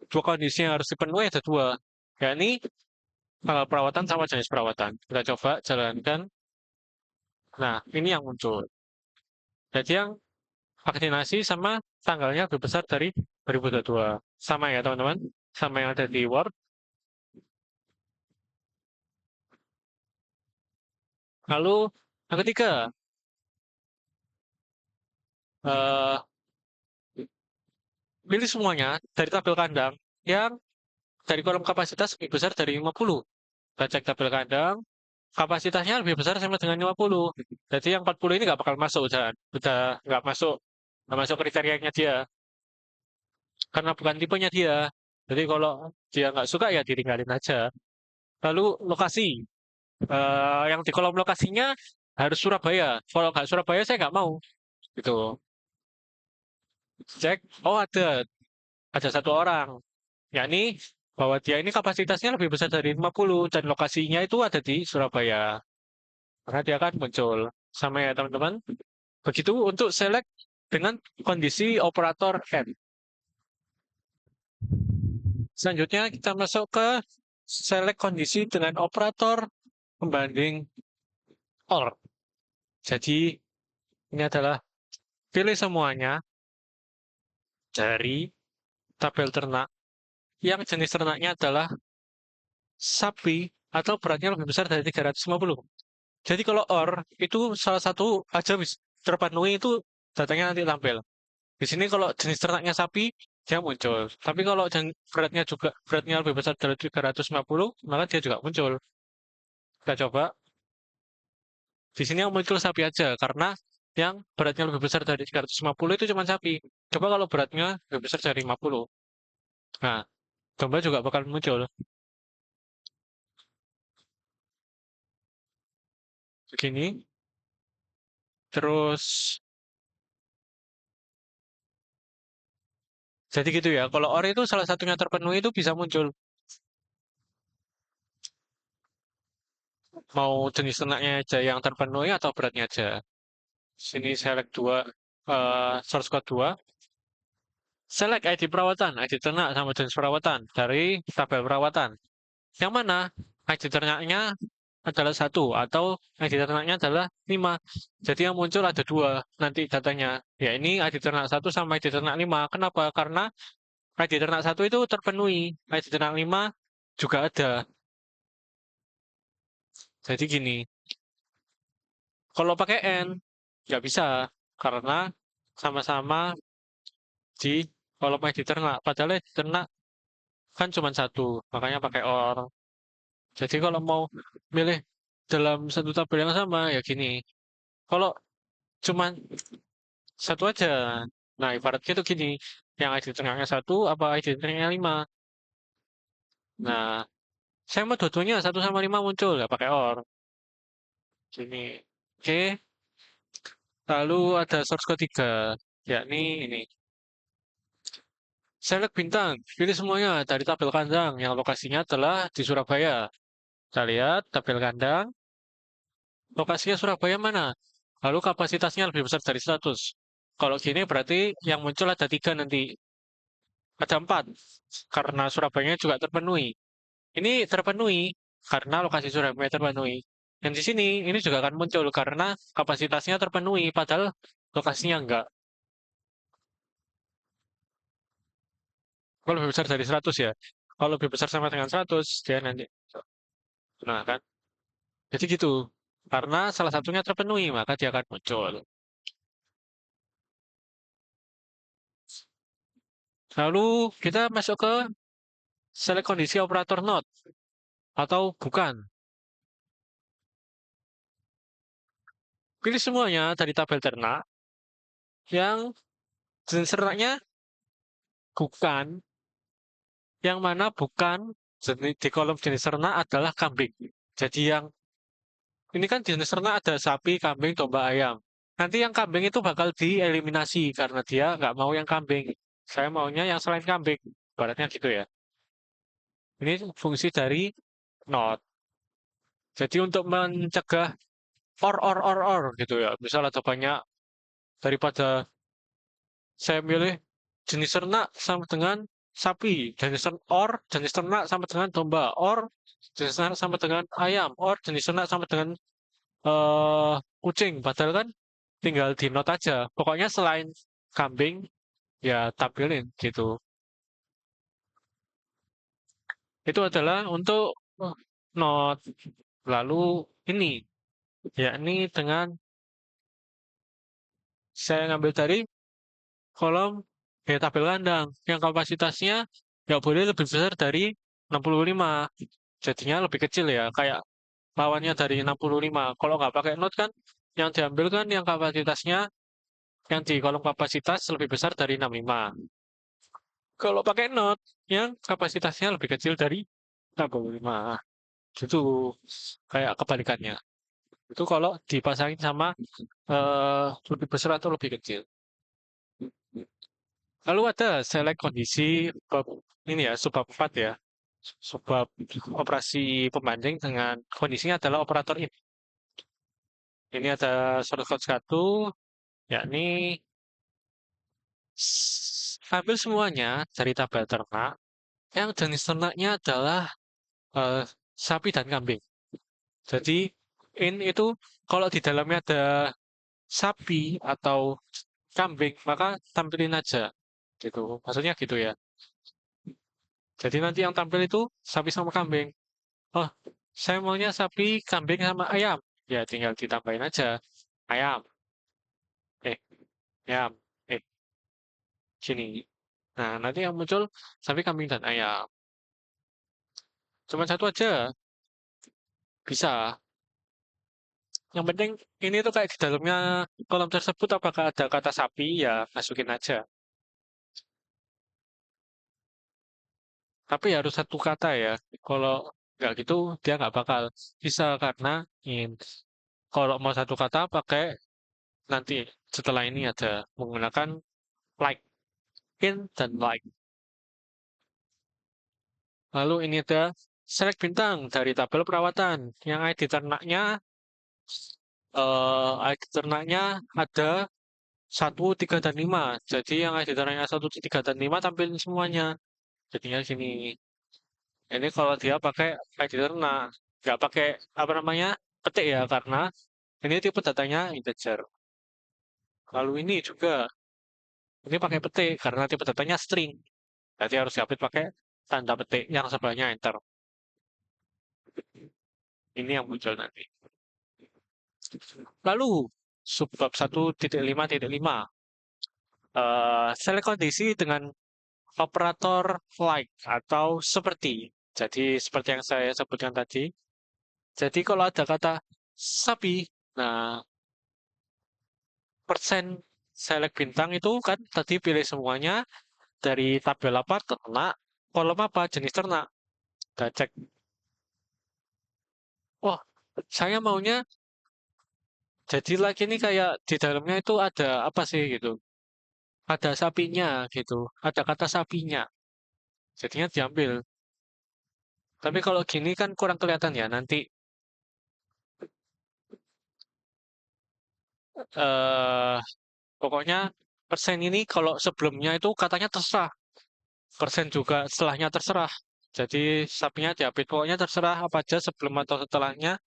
A: dua kondisi yang harus dipenuhi ada dua. Yakni tanggal perawatan sama jenis perawatan. Kita coba jalankan. Nah, ini yang muncul. Jadi yang vaksinasi sama tanggalnya lebih besar dari 2022. Sama ya teman-teman? Sama yang ada di Word. Lalu yang ketiga, eh, pilih semuanya dari tabel kandang yang dari kolom kapasitas lebih besar dari 50. Kita cek tabel kandang, kapasitasnya lebih besar sama dengan 50. Jadi yang 40 ini nggak bakal masuk, udah nggak masuk kriterianya dia, karena bukan tipenya dia. Jadi kalau dia nggak suka ya ditinggalin aja. Lalu lokasi, yang di kolom lokasinya harus Surabaya. Kalau nggak Surabaya saya nggak mau. Gitu. Cek, oh ada satu orang, yakni bahwa dia ini kapasitasnya lebih besar dari 50 dan lokasinya itu ada di Surabaya. Maka dia akan muncul. Sama ya teman-teman. Begitu untuk select dengan kondisi operator N. Selanjutnya kita masuk ke select kondisi dengan operator pembanding OR. Jadi ini adalah pilih semuanya dari tabel ternak yang jenis ternaknya adalah sapi atau beratnya lebih besar dari 350. Jadi kalau OR itu salah satu aja terpenuhi itu datanya nanti tampil. Di sini kalau jenis ternaknya sapi, dia muncul. Tapi kalau beratnya lebih besar dari 350, maka dia juga muncul. Kita coba. Di sini yang muncul sapi aja, karena yang beratnya lebih besar dari 350 itu cuma sapi. Coba kalau beratnya lebih besar dari 50. Nah, domba juga bakal muncul. Begini. Terus, jadi gitu ya. Kalau OR itu salah satunya terpenuhi itu bisa muncul. Mau jenis ternaknya aja yang terpenuhi atau beratnya aja. Sini select dua, source code 2. Select ID perawatan, ID ternak sama jenis perawatan dari tabel perawatan. Yang mana ID ternaknya adalah 1 atau ID ternaknya adalah 5. Jadi yang muncul ada dua nanti datanya. Ya ini ID ternak 1 sama ID ternak 5. Kenapa? Karena ID ternak 1 itu terpenuhi. ID ternak 5 juga ada. Jadi gini, kalau pakai N, nggak bisa, karena sama-sama di kolom editor ternak. Padahal editor ternak kan cuma satu, makanya pakai OR. Jadi kalau mau milih dalam satu tabel yang sama, ya gini. Kalau cuma satu aja, nah ibaratnya tuh gini, yang ID tengahnya satu, apa ID tengahnya lima. Nah, saya mau dua-duanya satu sama lima muncul, ya pakai OR. Gini. Oke, lalu ada source ketiga, yakni ini. Select bintang, pilih semuanya dari tabel kandang yang lokasinya adalah di Surabaya. Kita lihat tabel kandang, lokasinya Surabaya mana? Lalu kapasitasnya lebih besar dari 100. Kalau gini berarti yang muncul ada tiga nanti. Ada empat, karena Surabaya juga terpenuhi. Ini terpenuhi karena lokasi Surabaya terpenuhi. Yang di sini, ini juga akan muncul karena kapasitasnya terpenuhi, padahal lokasinya enggak. Kalau lebih besar dari 100 ya. Kalau lebih besar sama dengan 100, dia nanti. Nah kan, jadi gitu. Karena salah satunya terpenuhi, maka dia akan muncul. Lalu kita masuk ke select kondisi operator not atau bukan. Pilih semuanya dari tabel ternak yang jenis ternaknya bukan, yang mana bukan jenis, di kolom jenis ternak adalah kambing. Jadi yang ini kan jenis ternak ada sapi, kambing, domba, ayam. Nanti yang kambing itu bakal dieliminasi karena dia nggak mau yang kambing. Saya maunya yang selain kambing. Baratnya gitu ya. Ini fungsi dari not. Jadi untuk mencegah or gitu ya. Misal ada banyak daripada saya milih jenis ternak sama dengan sapi, jenis ternak sama dengan domba, or jenis ternak sama dengan ayam, or jenis ternak sama dengan kucing. Padahal kan tinggal di note aja. Pokoknya selain kambing ya tampilin gitu. Itu adalah untuk note. Lalu ini yakni dengan saya ngambil dari kolom ya tabel kandang yang kapasitasnya nggak boleh lebih besar dari 65. Jadinya lebih kecil ya, kayak lawannya dari 65. Kalau nggak pakai note kan yang diambil kan yang kapasitasnya yang di kolom kapasitas lebih besar dari 65. Kalau pakai note yang kapasitasnya lebih kecil dari 65. Itu kayak kebalikannya. Itu kalau dipasangin sama lebih besar atau lebih kecil. Lalu ada select kondisi bab ini ya, subbab 4 ya. Subbab operasi pembanding dengan kondisinya adalah operator ini. Ini ada shortcut 1, yakni ambil semuanya dari tabel ternak yang jenis ternaknya adalah eh, sapi dan kambing. Jadi in itu kalau di dalamnya ada sapi atau kambing, maka tampilin aja. Gitu. Maksudnya gitu ya. Jadi nanti yang tampil itu sapi sama kambing. Oh, saya maunya sapi, kambing sama ayam. Ya tinggal ditambahin aja. Ayam. Eh, ayam. Eh, sini. Nah, nanti yang muncul sapi, kambing, dan ayam. Cuma satu aja. Bisa. Yang penting ini tuh kayak di dalamnya kolom tersebut apakah ada kata sapi, ya masukin aja. Tapi harus satu kata ya. Kalau nggak gitu, dia nggak bakal bisa karena in. Kalau mau satu kata pakai nanti setelah ini ada menggunakan like, in, dan like. Lalu ini ada select bintang dari tabel perawatan. Yang ID ternaknya, ID ternaknya ada 1, 3, dan 5. Jadi yang ID ternaknya 1, 3, dan 5 tampilin semuanya. Jadinya sini. Ini kalau dia pakai ID ternak, nggak pakai apa namanya petik ya, karena ini tipe datanya integer. Lalu ini juga, ini pakai petik karena tipe datanya string. Jadi harus diupdate pakai tanda petik yang sebelahnya enter. Ini yang muncul nanti. Lalu subbab 1.5.5. Select kondisi dengan operator like atau seperti. Jadi seperti yang saya sebutkan tadi. Jadi kalau ada kata sapi, nah persen select bintang itu kan tadi pilih semuanya dari tabel apa ternak, kolom apa jenis ternak. Kita cek. Oh, saya maunya jadi lagi ini kayak di dalamnya itu ada apa sih gitu. Ada sapinya gitu. Ada kata sapinya. Jadinya diambil. Tapi kalau gini kan kurang kelihatan ya. Nanti eh pokoknya persen ini kalau sebelumnya itu katanya terserah. Persen juga setelahnya terserah. Jadi sapinya diapit. Pokoknya terserah apa aja sebelum atau setelahnya.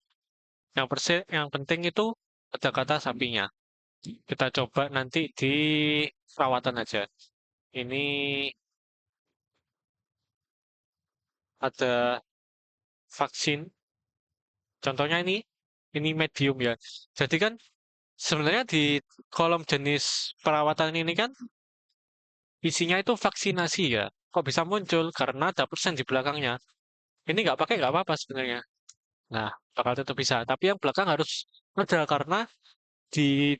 A: Yang persen, yang penting itu ada kata sapinya. Kita coba nanti di perawatan aja. Ini ada vaksin. Contohnya ini medium ya. Jadi kan sebenarnya di kolom jenis perawatan ini kan isinya itu vaksinasi ya. Kok bisa muncul? Karena ada persen di belakangnya. Ini nggak pakai nggak apa-apa sebenarnya. Nah, bakal tetap bisa. Tapi yang belakang harus ada karena di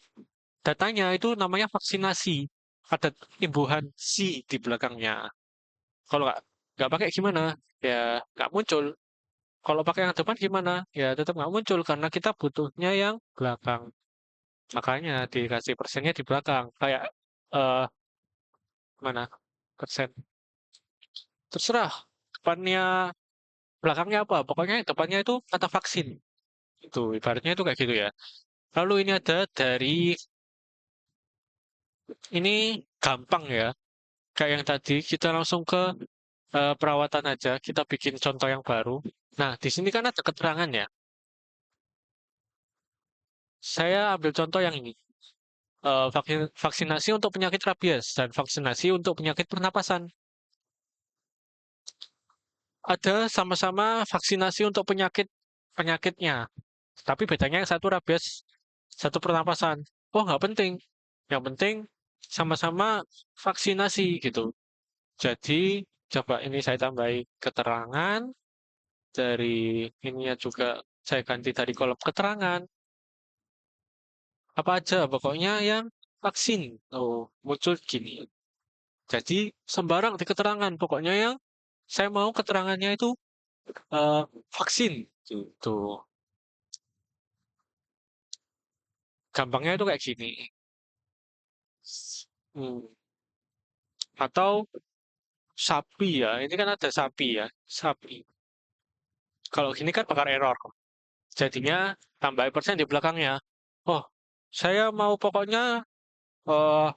A: datanya itu namanya vaksinasi. Ada imbuhan si di belakangnya. Kalau nggak pakai gimana? Ya nggak muncul. Kalau pakai yang depan gimana? Ya tetap nggak muncul karena kita butuhnya yang belakang. Makanya dikasih persennya di belakang. Kayak eh mana persen? Terserah. Depannya, belakangnya apa? Pokoknya yang depannya itu kata vaksin. Itu ibaratnya itu kayak gitu ya. Lalu ini ada dari ini gampang ya. Kayak yang tadi kita langsung ke perawatan aja. Kita bikin contoh yang baru. Nah, di sini kan ada keterangan ya. Saya ambil contoh yang ini. Vaksinasi untuk penyakit rabies dan vaksinasi untuk penyakit pernapasan. Ada sama-sama vaksinasi untuk penyakitnya, tapi bedanya yang satu rabies, satu pernapasan. Oh, nggak penting. Yang penting sama-sama vaksinasi gitu. Jadi, coba ini saya tambahi keterangan dari ininya juga saya ganti dari kolom keterangan. Apa aja, pokoknya yang vaksin. Oh, muncul gini. Jadi, sembarang di keterangan. Pokoknya yang saya mau keterangannya itu eh, vaksin. Gitu. Gampangnya itu kayak gini. Hmm. Atau sapi ya. Ini kan ada sapi ya. Sapi. Kalau gini kan bakal error. Jadinya tambah persen di belakangnya. Oh, saya mau pokoknya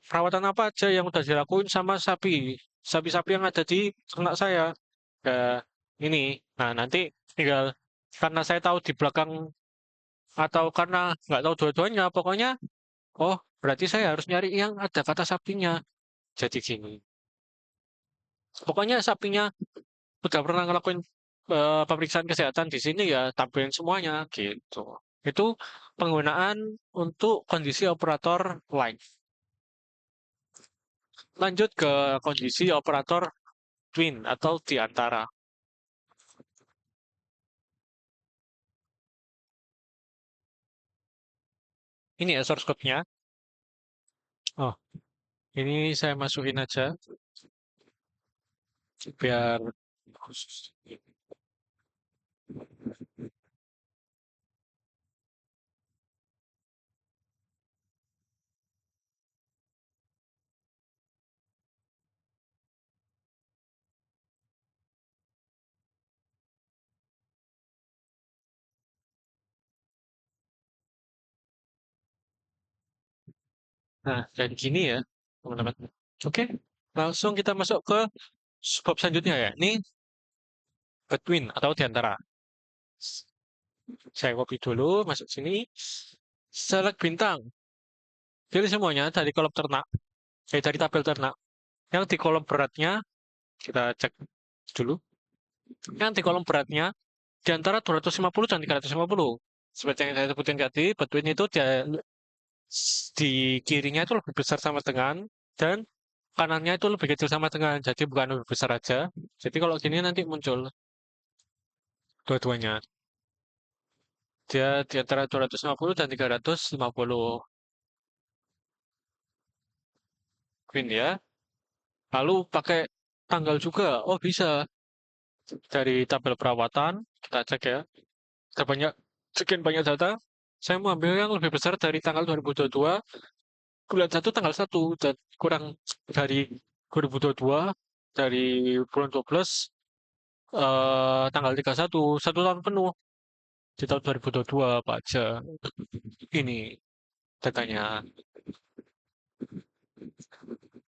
A: perawatan apa aja yang udah dilakuin sama sapi. Sapi-sapi yang ada di ternak saya. Ya, ini. Nah, nanti tinggal karena saya tahu di belakang atau karena nggak tahu dua-duanya, pokoknya, oh, berarti saya harus nyari yang ada kata sapinya. Jadi gini. Pokoknya sapinya udah pernah ngelakuin pemeriksaan kesehatan di sini ya tampilin semuanya gitu. Itu penggunaan untuk kondisi operator line. Lanjut ke kondisi operator twin atau di antara. Ini ya source code-nya. Oh, ini saya masukin aja biar khusus. Nah, dan gini ya, teman-teman. Oke, langsung kita masuk ke bab selanjutnya ya. Ini between atau di antara. Saya copy dulu, masuk sini. Select bintang. Pilih semuanya dari kolom ternak, dari tabel ternak. Yang di kolom beratnya, kita cek dulu. Yang di kolom beratnya, di antara 250 dan 350. Seperti yang saya sebutin tadi, between itu dia Di kirinya itu lebih besar sama dengan, dan kanannya itu lebih kecil sama dengan. Jadi bukan lebih besar aja. Jadi kalau gini nanti muncul dua-duanya. Dia di antara 250 dan 350 Queen ya. Lalu pakai tanggal juga. Oh bisa. Dari tabel perawatan, kita cek ya. Sebanyak sekian banyak data. Saya mau ambil yang lebih besar dari tanggal 2022, bulan 1 tanggal 1, dan kurang dari 2022, dari bulan 12, tanggal 31, 1 tahun penuh. Di tahun 2022 apa aja. Ini datanya.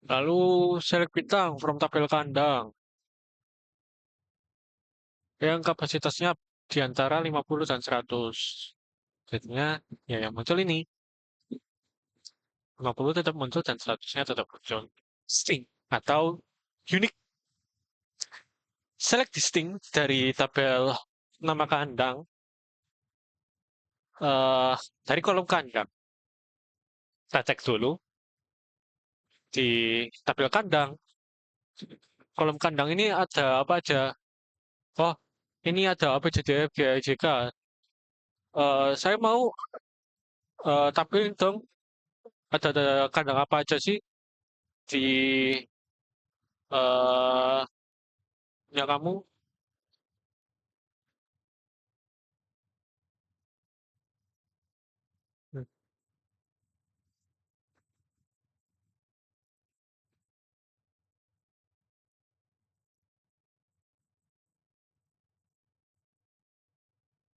A: Lalu select bintang from tabel kandang. Yang kapasitasnya di antara 50 dan 100. Jadinya ya yang muncul ini 50 tetap muncul dan 100-nya tetap muncul. String atau unique. Select distinct dari tabel nama kandang, eh dari kolom kandang. Kita cek dulu di tabel kandang. Kolom kandang ini ada apa aja? Oh, ini ada A, B, C, D, F, G, I, J, K. Saya mau tampilin dong, ada kandang apa aja sih di eh punya kamu. Hmm,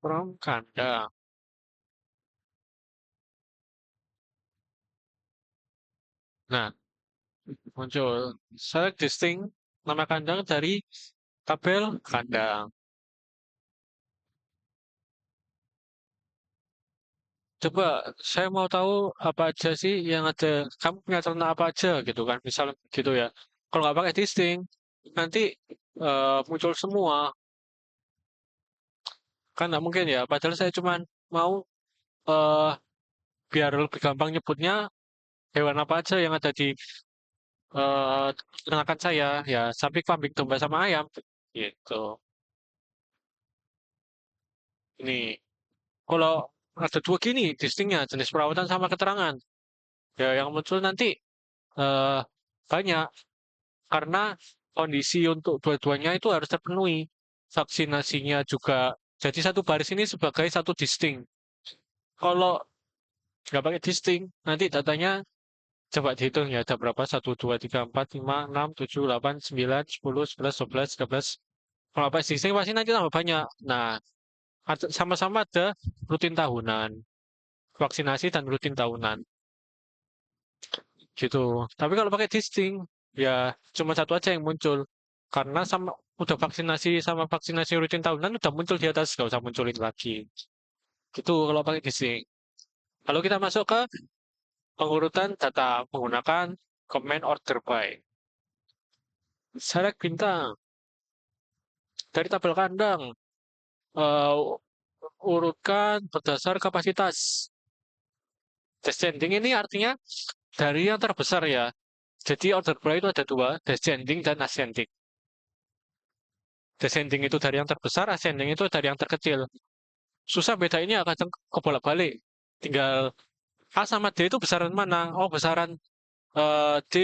A: From kandang. Nah, muncul select distinct nama kandang dari tabel kandang. Coba saya mau tahu apa aja sih yang ada, kamu punya ternak apa aja gitu kan, misal gitu ya. Kalau nggak pakai distinct, nanti muncul semua. Kan nggak mungkin ya, padahal saya cuman mau eh biar lebih gampang nyebutnya hewan apa aja yang ada di peternakan saya, ya sapi, kambing, domba, sama ayam. Gitu. Ini kalau ada dua gini distingnya, jenis perawatan sama keterangan. Ya yang muncul nanti eh banyak, karena kondisi untuk dua-duanya itu harus terpenuhi. Vaksinasinya juga. Jadi satu baris ini sebagai satu distinct. Kalau nggak pakai distinct, nanti datanya coba dihitung ya, ada berapa? Satu, 2, 3, 4, 5, 6, 7, 8, 9, 10, 11, 12, 13. Kalau pakai distinct pasti nanti tambah banyak. Nah, sama-sama ada rutin tahunan. Vaksinasi dan rutin tahunan. Gitu. Tapi kalau pakai distinct, ya cuma satu aja yang muncul. Karena sama udah vaksinasi sama vaksinasi rutin tahunan udah muncul di atas, nggak usah munculin lagi. Gitu kalau pakai distinct. Lalu kita masuk ke pengurutan data menggunakan command order by. Select bintang dari tabel kandang. eh, Urutkan berdasar kapasitas. Descending ini artinya dari yang terbesar ya. Jadi order by itu ada dua, descending dan ascending. Descending itu dari yang terbesar, ascending itu dari yang terkecil. Susah beda ini akan kebolak-balik. Tinggal A sama D itu besaran mana? Oh, besaran D.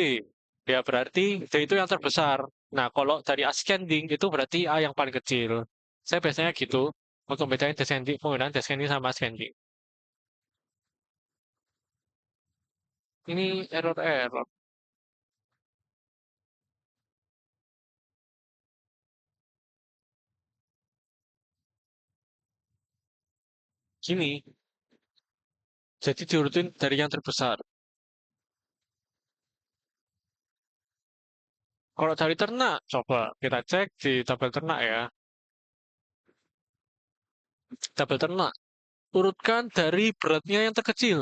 A: Ya berarti D itu yang terbesar. Nah, kalau dari ascending itu berarti A yang paling kecil. Saya biasanya gitu untuk bedain descending, penggunaan descending sama ascending. Ini error-error. Gini, jadi diurutin dari yang terbesar. Kalau dari ternak, coba kita cek di tabel ternak ya. Tabel ternak. Urutkan dari beratnya yang terkecil.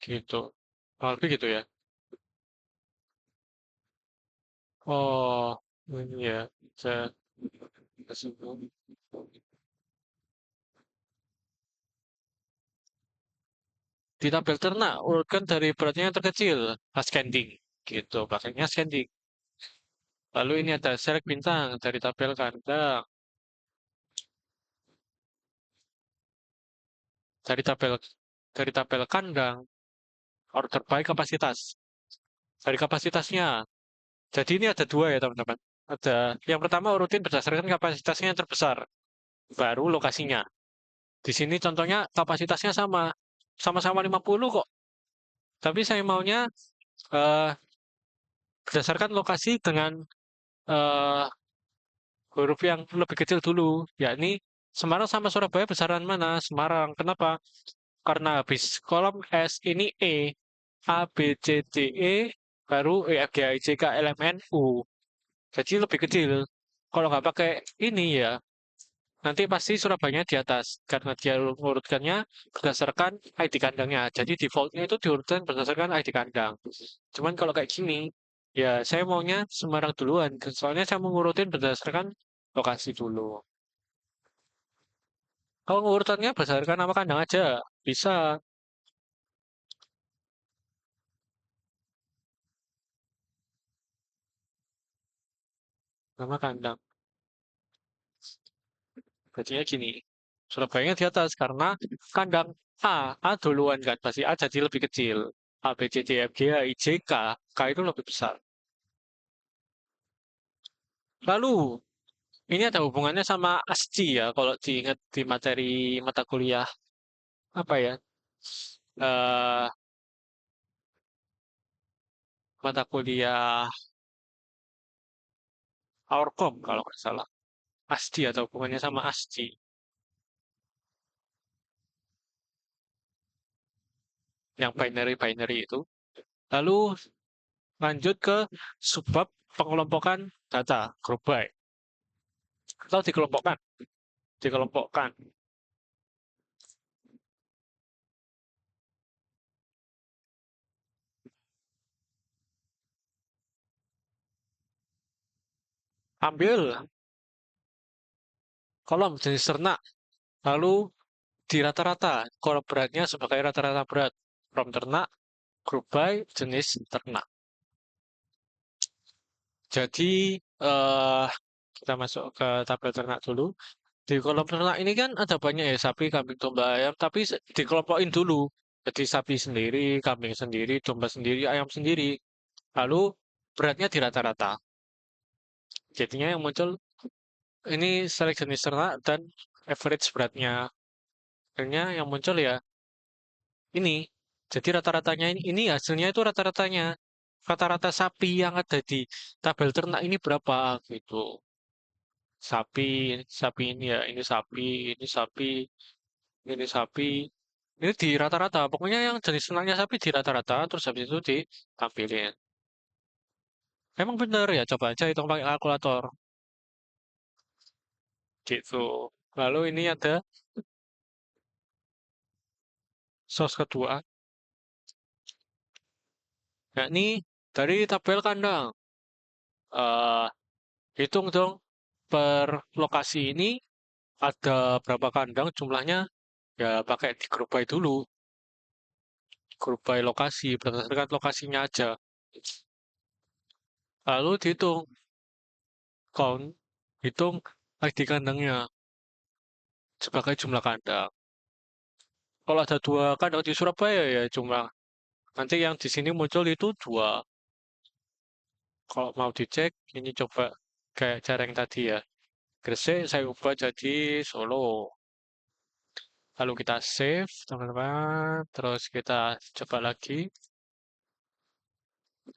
A: Gitu. Lebih gitu ya. Oh, ini ya. Saya di tabel ternak, urutkan dari beratnya yang terkecil, ascending, gitu, pakainya ascending. Lalu ini ada select bintang dari tabel kandang, dari tabel kandang, order by kapasitas, dari kapasitasnya. Jadi ini ada dua ya teman-teman. Ada yang pertama urutin berdasarkan kapasitasnya yang terbesar, baru lokasinya. Di sini contohnya kapasitasnya sama-sama 50 kok. Tapi saya maunya eh, berdasarkan lokasi dengan eh, huruf yang lebih kecil dulu, yakni Semarang sama Surabaya besaran mana? Semarang. Kenapa? Karena habis kolom S ini E, A, B, C, D, E, baru E, F, G, H, I, J, K, L, M, N, U. Jadi lebih kecil. Kalau nggak pakai ini ya, nanti pasti Surabaya di atas. Karena dia mengurutkannya berdasarkan ID kandangnya. Jadi defaultnya itu diurutkan berdasarkan ID kandang. Cuman kalau kayak gini, ya saya maunya Semarang duluan. Soalnya saya mengurutin berdasarkan lokasi dulu. Kalau urutannya berdasarkan nama kandang aja, bisa nama kandang. Jadinya gini, Surabaya di atas karena kandang A duluan kan, pasti A jadi lebih kecil. A, B, C, D, F, G, H, I, J, K itu lebih besar. Lalu, ini ada hubungannya sama ASCII ya, kalau diingat di materi mata kuliah, apa ya, eh mata kuliah Aurkom kalau nggak salah. ASCII atau hubungannya sama ASCII, yang binary-binary itu. Lalu lanjut ke subbab pengelompokan data, group by. Atau dikelompokkan, dikelompokkan. Ambil kolom jenis ternak, lalu di rata-rata, kolom beratnya sebagai rata-rata berat. From ternak, group by jenis ternak. Jadi, kita masuk ke tabel ternak dulu. Di kolom ternak ini kan ada banyak ya, sapi, kambing, domba, ayam, tapi dikelompokin dulu. Jadi sapi sendiri, kambing sendiri, domba sendiri, ayam sendiri. Lalu beratnya di rata-rata. Jadinya yang muncul ini select jenis ternak dan average beratnya. Akhirnya yang muncul ya ini. Jadi rata-ratanya ini hasilnya itu rata-ratanya. Rata-rata sapi yang ada di tabel ternak ini berapa gitu. Sapi, sapi ini ya, ini sapi, ini sapi, ini sapi. Ini di rata-rata. Pokoknya yang jenis ternaknya sapi di rata-rata, terus habis itu ditampilin. Emang bener ya, coba aja hitung pakai kalkulator. Gitu. Lalu ini ada source kedua, yakni dari tabel kandang. eh Hitung dong per lokasi ini ada berapa kandang jumlahnya, ya pakai di grup by dulu. Grup by lokasi, berdasarkan lokasinya aja. Lalu dihitung count, hitung ID kandangnya sebagai jumlah kandang. Kalau ada dua kandang di Surabaya ya jumlah. Nanti yang di sini muncul itu dua. Kalau mau dicek, ini coba kayak cara yang tadi ya. Gresik saya ubah jadi Solo. Lalu kita save, teman-teman. Terus kita coba lagi.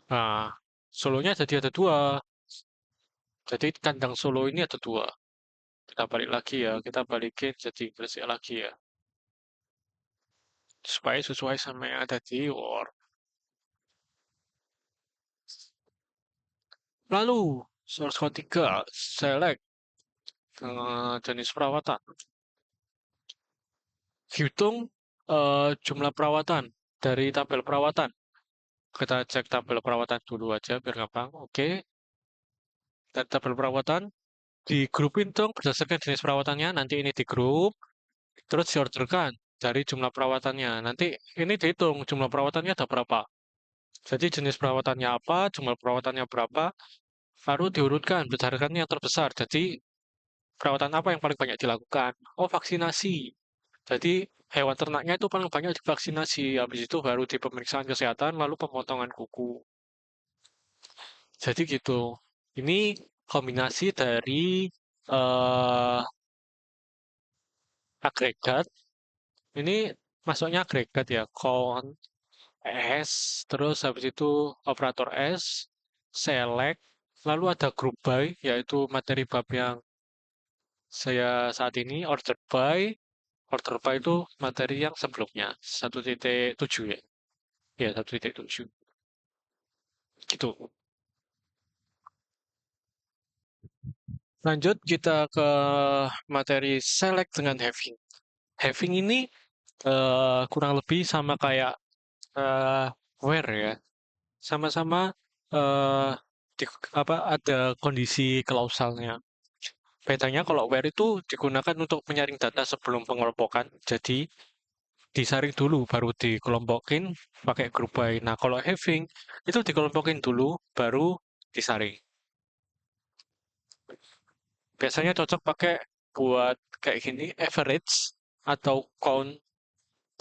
A: Nah, Solonya jadi ada dua. Jadi kandang Solo ini ada dua. Kita balik lagi ya. Kita balikin jadi Gresik lagi ya. Supaya sesuai sama yang ada di Word. Lalu, source code 3, select jenis perawatan. Hitung jumlah perawatan dari tabel perawatan. Kita cek tabel perawatan dulu aja biar gampang. Oke. Dan tabel perawatan digrupin dong berdasarkan jenis perawatannya. Nanti ini di grup, terus diorderkan. dari jumlah perawatannya. Nanti ini dihitung jumlah perawatannya ada berapa. Jadi jenis perawatannya apa, jumlah perawatannya berapa, baru diurutkan berdasarkan yang terbesar. Jadi perawatan apa yang paling banyak dilakukan? Oh, vaksinasi. Jadi hewan ternaknya itu paling banyak divaksinasi. Habis itu baru di pemeriksaan kesehatan, lalu pemotongan kuku. Jadi gitu. Ini kombinasi dari eh, agregat. Ini masuknya agregat ya, S, terus habis itu operator S, select, lalu ada group by, yaitu materi bab yang saya saat ini order by itu materi yang sebelumnya, 1.7 ya, ya 1.7, gitu. Lanjut kita ke materi select dengan having. Having ini kurang lebih sama kayak eh, where ya, sama-sama eh, ada kondisi klausalnya. Bedanya kalau where itu digunakan untuk menyaring data sebelum pengelompokan, jadi disaring dulu baru dikelompokin pakai group by. Nah, kalau having itu dikelompokin dulu baru disaring. Biasanya cocok pakai buat kayak gini, average atau count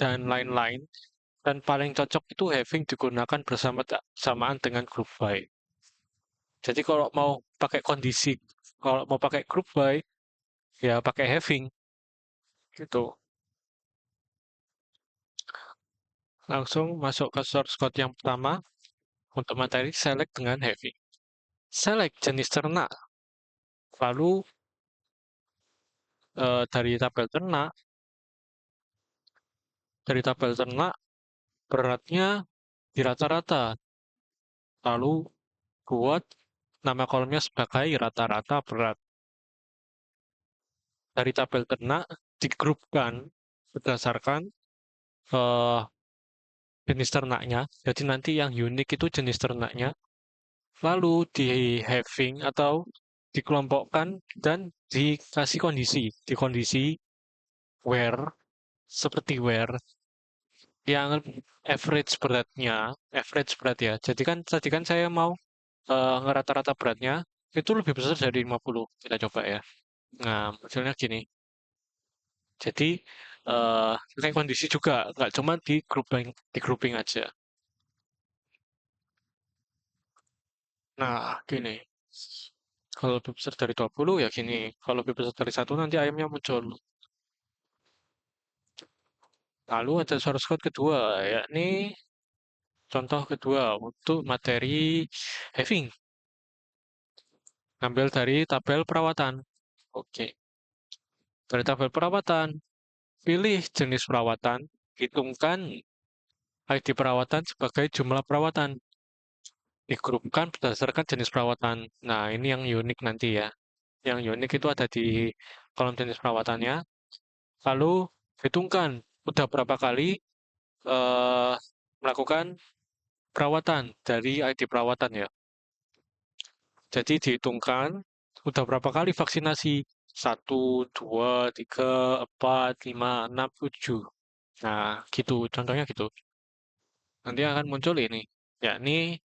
A: dan lain-lain. Dan paling cocok itu having digunakan bersamaan dengan group by. Jadi kalau mau pakai group by, ya pakai having gitu. Langsung masuk ke source code yang pertama untuk materi select dengan having. Select jenis ternak, lalu dari tabel ternak beratnya di rata-rata, lalu buat nama kolomnya sebagai rata-rata berat. Dari tabel ternak digrupkan berdasarkan eh, jenis ternaknya. Jadi nanti yang unik itu jenis ternaknya. Lalu di having atau dikelompokkan dan dikasih kondisi. Di kondisi where, seperti where, yang average berat ya. Jadi kan tadi kan saya mau ngerata-rata beratnya, itu lebih besar dari 50. Kita coba ya. Nah, modelnya gini. Jadi, pakai kondisi juga, nggak cuma di grouping aja. Nah, gini. Kalau lebih besar dari 20 ya gini. Kalau lebih besar dari satu nanti ayamnya muncul. Lalu ada source code kedua, yakni contoh kedua untuk materi having. Ambil dari tabel perawatan. Oke. Dari tabel perawatan, pilih jenis perawatan, hitungkan ID perawatan sebagai jumlah perawatan. Digrupkan berdasarkan jenis perawatan. Nah, ini yang unik nanti ya. Yang unik itu ada di kolom jenis perawatannya. Lalu hitungkan udah berapa kali eh, melakukan perawatan dari ID perawatan ya. Jadi dihitungkan udah berapa kali vaksinasi. 1, 2, 3, 4, 5, 6, 7. Nah, gitu. Contohnya gitu. Nanti akan muncul ini. Yakni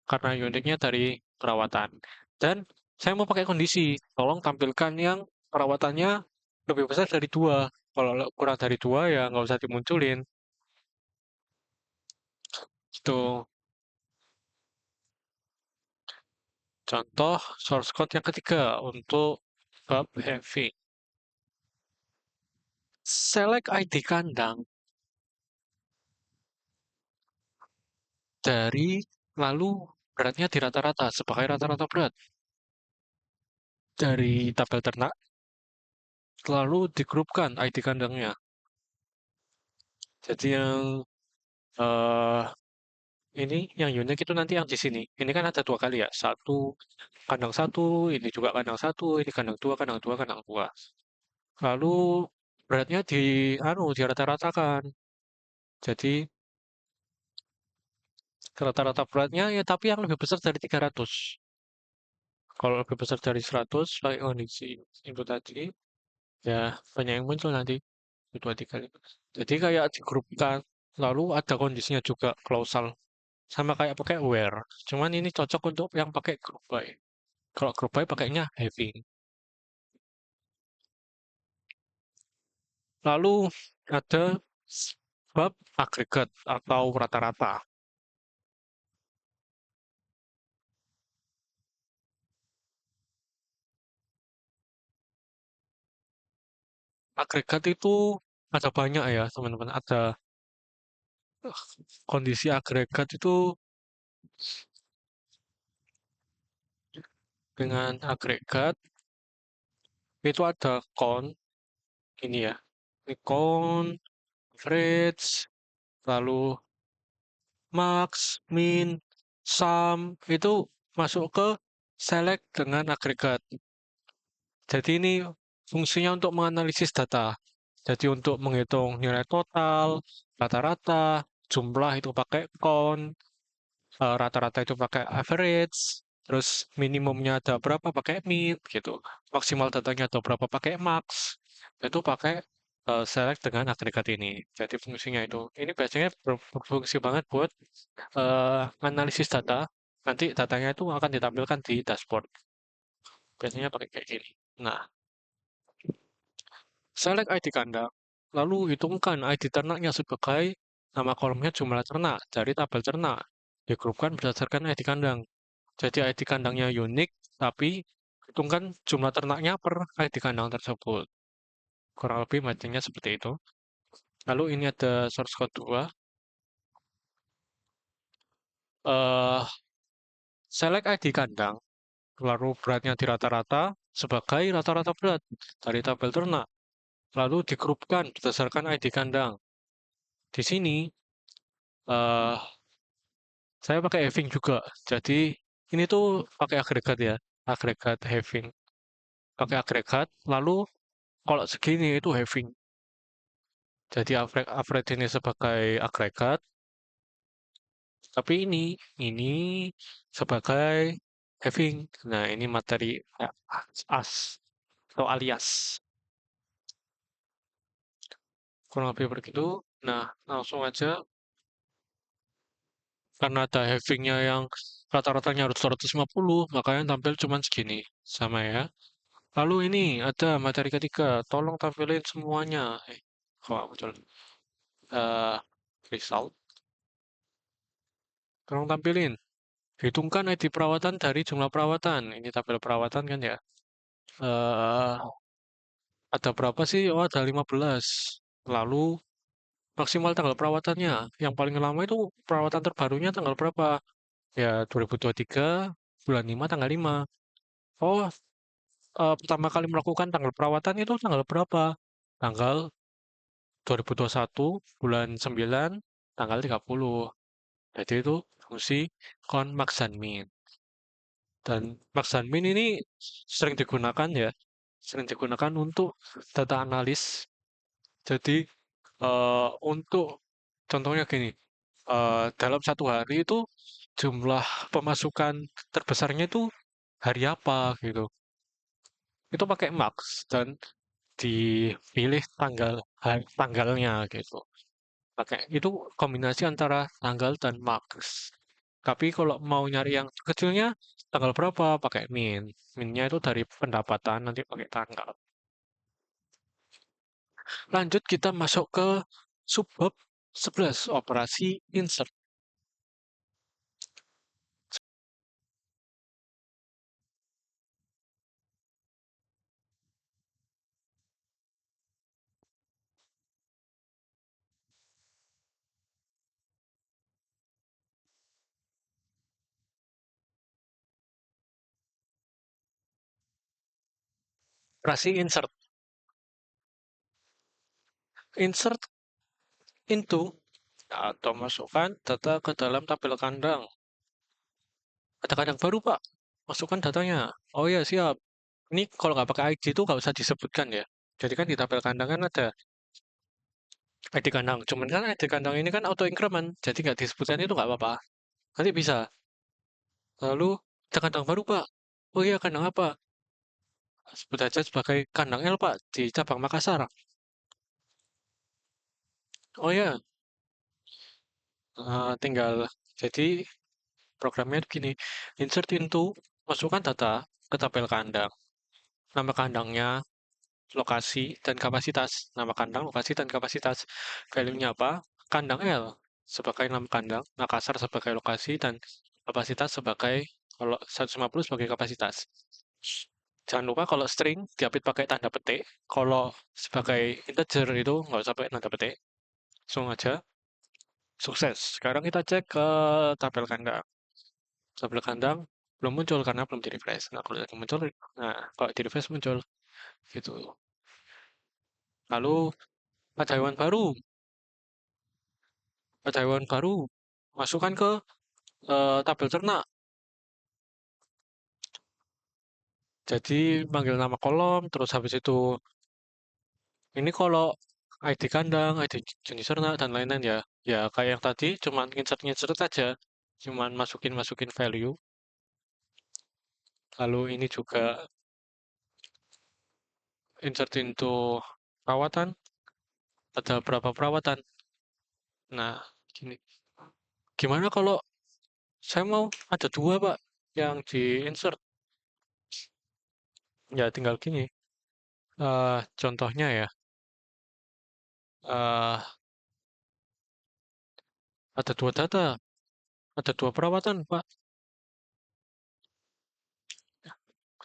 A: karena uniknya dari perawatan. Dan saya mau pakai kondisi. Tolong tampilkan yang perawatannya lebih besar dari 2. Kalau kurang dari 2 ya nggak usah dimunculin. Gitu. Contoh source code yang ketiga untuk bab heavy. Select ID kandang dari lalu beratnya di rata-rata sebagai rata-rata berat dari tabel ternak lalu digrupkan ID kandangnya. Jadi yang eh, ini yang unik itu nanti yang di sini. Ini kan ada 2 kali ya. Kandang satu, ini juga kandang satu, ini kandang dua, kandang dua, kandang dua. Lalu beratnya di rata-ratakan. Jadi rata-rata beratnya ya tapi yang lebih besar dari 300. Kalau lebih besar dari 100 pakai kondisi itu tadi, ya banyak yang muncul nanti. dua, tiga, lima. Jadi kayak digrupkan, lalu ada kondisinya juga klausal, sama kayak pakai where. Cuman ini cocok untuk yang pakai group by. Kalau group by pakainya having. Lalu ada bab agregat atau rata-rata. Agregat itu ada banyak ya, teman-teman. Ada kondisi agregat itu dengan agregat itu ada count ini ya. Ini count, average, lalu max, min, sum itu masuk ke select dengan agregat. Jadi ini fungsinya untuk menganalisis data. Jadi untuk menghitung nilai total, rata-rata, jumlah itu pakai count, rata-rata itu pakai average, terus minimumnya ada berapa pakai min gitu. Maksimal datanya ada berapa pakai max. Itu pakai select dengan agregat ini. Jadi fungsinya itu. Ini biasanya berfungsi banget buat analisis data. Nanti datanya itu akan ditampilkan di dashboard. Biasanya pakai kayak gini. Nah, select ID kandang, lalu hitungkan ID ternaknya sebagai nama kolomnya jumlah ternak dari tabel ternak. Digrupkan berdasarkan ID kandang. Jadi ID kandangnya unik, tapi hitungkan jumlah ternaknya per ID kandang tersebut. Kurang lebih matchingnya seperti itu. Lalu ini ada source code 2. Eh, select ID kandang, lalu beratnya di rata-rata sebagai rata-rata berat dari tabel ternak. Lalu digrupkan berdasarkan ID kandang. Di sini eh, saya pakai having juga. Jadi ini tuh pakai agregat ya, agregat having. Pakai agregat, lalu kalau segini itu having. Jadi average ini sebagai agregat, tapi ini sebagai having. Nah, ini materi as atau alias. Kurang lebih begitu. Nah, langsung aja karena ada havingnya yang rata-ratanya harus 250, makanya tampil cuma segini. Sama ya. Lalu ini ada materi ketiga, tolong tampilin semuanya. Kok muncul? Eh, result. Tolong tampilin. Hitungkan ID perawatan dari jumlah perawatan. Ini tabel perawatan kan ya. Eh, ada berapa sih? Oh, ada 15. Lalu maksimal tanggal perawatannya. Yang paling lama itu perawatan terbarunya tanggal berapa? Ya, 2023 bulan 5 tanggal 5. Oh, pertama kali melakukan tanggal perawatan itu tanggal berapa? Tanggal 2021 bulan 9 tanggal 30. Jadi itu fungsi con max dan min. Dan max dan min ini sering digunakan ya, sering digunakan untuk data analis. Jadi untuk contohnya gini, dalam satu hari itu jumlah pemasukan terbesarnya itu hari apa gitu. Itu pakai max dan dipilih tanggalnya gitu. Pakai itu kombinasi antara tanggal dan max. Tapi kalau mau nyari yang kecilnya tanggal berapa pakai min. Minnya itu dari pendapatan nanti pakai tanggal. Lanjut kita masuk ke subbab 11 operasi insert. Operasi insert. Insert into atau masukkan data ke dalam tabel kandang. Ada kandang baru, Pak. Masukkan datanya. Oh ya, siap. Ini kalau nggak pakai ID itu nggak usah disebutkan ya. Jadi kan di tabel kandang kan ada ID kandang. Cuman kan ID kandang ini kan auto increment. Jadi nggak disebutkan itu nggak apa-apa. Nanti bisa. Lalu ada kandang baru, Pak. Oh iya, kandang apa? Sebut aja sebagai kandang L, Pak, di cabang Makassar. Oh ya, tinggal jadi programnya begini, insert into, masukkan data ke tabel kandang. Nama kandangnya, lokasi, dan kapasitas. Nama kandang, lokasi, dan kapasitas. Value-nya apa? Kandang L sebagai nama kandang, Makassar sebagai lokasi, dan kapasitas sebagai kalau 150 sebagai kapasitas. Jangan lupa kalau string diapit pakai tanda petik. Kalau sebagai integer itu nggak usah pakai tanda petik. Langsung aja. Sukses. Sekarang kita cek ke tabel kandang. Tabel kandang belum muncul karena belum di refresh. Nah, kalau udah muncul, nah kalau di refresh muncul gitu. Lalu ada hewan baru, masukkan ke tabel ternak. Jadi panggil nama kolom, terus habis itu ini kalau ID kandang, ID jenis ternak dan lain-lain ya. Ya kayak yang tadi, cuman insert-insert aja, cuman masukin value. Lalu ini juga insert into perawatan. Ada berapa perawatan? Nah, gini. Gimana kalau saya mau ada dua, Pak, yang di insert? Ya tinggal gini. Contohnya ya, eh ada dua data, ada dua perawatan, Pak.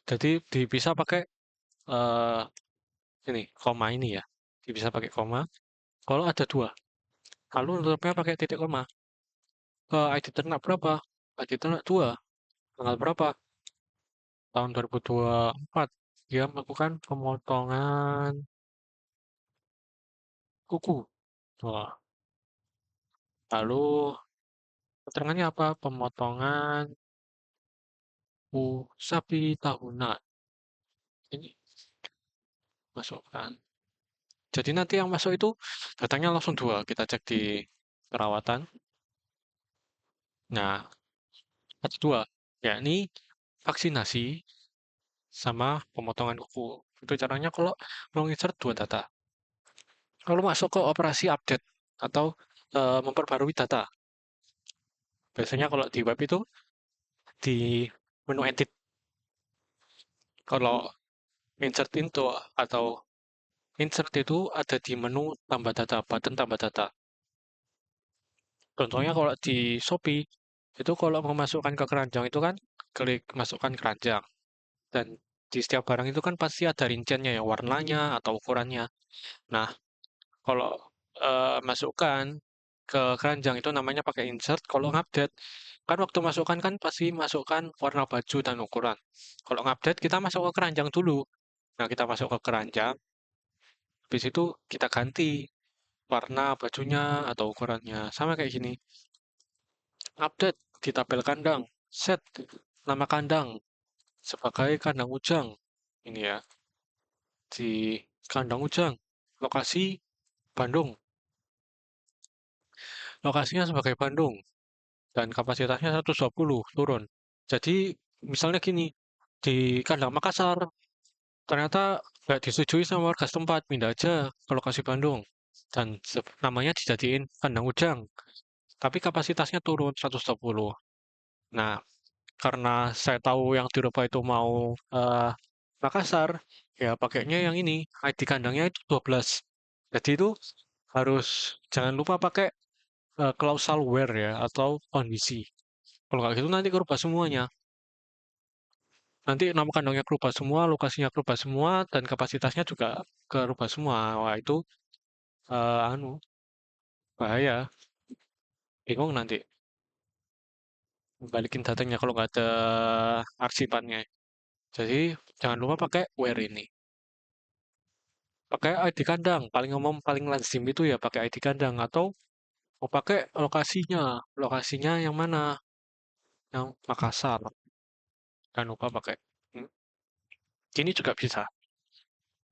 A: Jadi bisa pakai eh ini koma ini ya. Bisa pakai koma. Kalau ada dua, lalu nutupnya pakai titik koma. ID ternak berapa? ID ternak dua. Tanggal berapa? Tahun 2024. Dia melakukan pemotongan kuku. Wah. Lalu keterangannya apa? Pemotongan kuku sapi tahunan. Ini masukkan. Jadi nanti yang masuk itu datanya langsung dua. Kita cek di perawatan. Nah, ada dua, yakni vaksinasi sama pemotongan kuku. Itu caranya kalau mau insert dua data. Kalau masuk ke operasi update atau memperbarui data, biasanya kalau di web itu di menu edit. Kalau insert into atau insert itu ada di menu tambah data, button tambah data. Contohnya kalau di Shopee, itu kalau mau masukkan ke keranjang itu kan klik masukkan keranjang. Dan di setiap barang itu kan pasti ada rinciannya ya, warnanya atau ukurannya. Nah, kalau masukkan ke keranjang itu namanya pakai insert. Kalau ngupdate, kan waktu masukkan kan pasti masukkan warna baju dan ukuran. Kalau ngupdate kita masuk ke keranjang dulu. Nah, kita masuk ke keranjang, habis itu kita ganti warna bajunya atau ukurannya. Sama kayak gini. Update di tabel kandang. Set nama kandang sebagai kandang ujang. Ini ya, di kandang ujang. Lokasi Bandung. Lokasinya sebagai Bandung. Dan kapasitasnya 120 turun. Jadi misalnya gini, di kandang Makassar, ternyata nggak disetujui sama warga setempat, pindah aja ke lokasi Bandung. Dan namanya dijadiin kandang ujang. Tapi kapasitasnya turun 120. Nah, karena saya tahu yang dirubah itu mau Makassar, ya pakainya yang ini, ID kandangnya itu 12. Jadi itu harus jangan lupa pakai klausal where ya, atau kondisi. Kalau nggak gitu nanti kerubah semuanya. Nanti nama kandangnya kerubah semua, lokasinya kerubah semua, dan kapasitasnya juga kerubah semua. Wah, itu anu bahaya. Bingung nanti balikin datanya kalau nggak ada arsipannya. Jadi jangan lupa pakai where ini. Pakai ID kandang. Paling umum, paling lazim itu ya pakai ID kandang. Atau mau pakai lokasinya. Lokasinya yang mana? Yang Makassar. Jangan lupa pakai. Hmm, Ini juga bisa.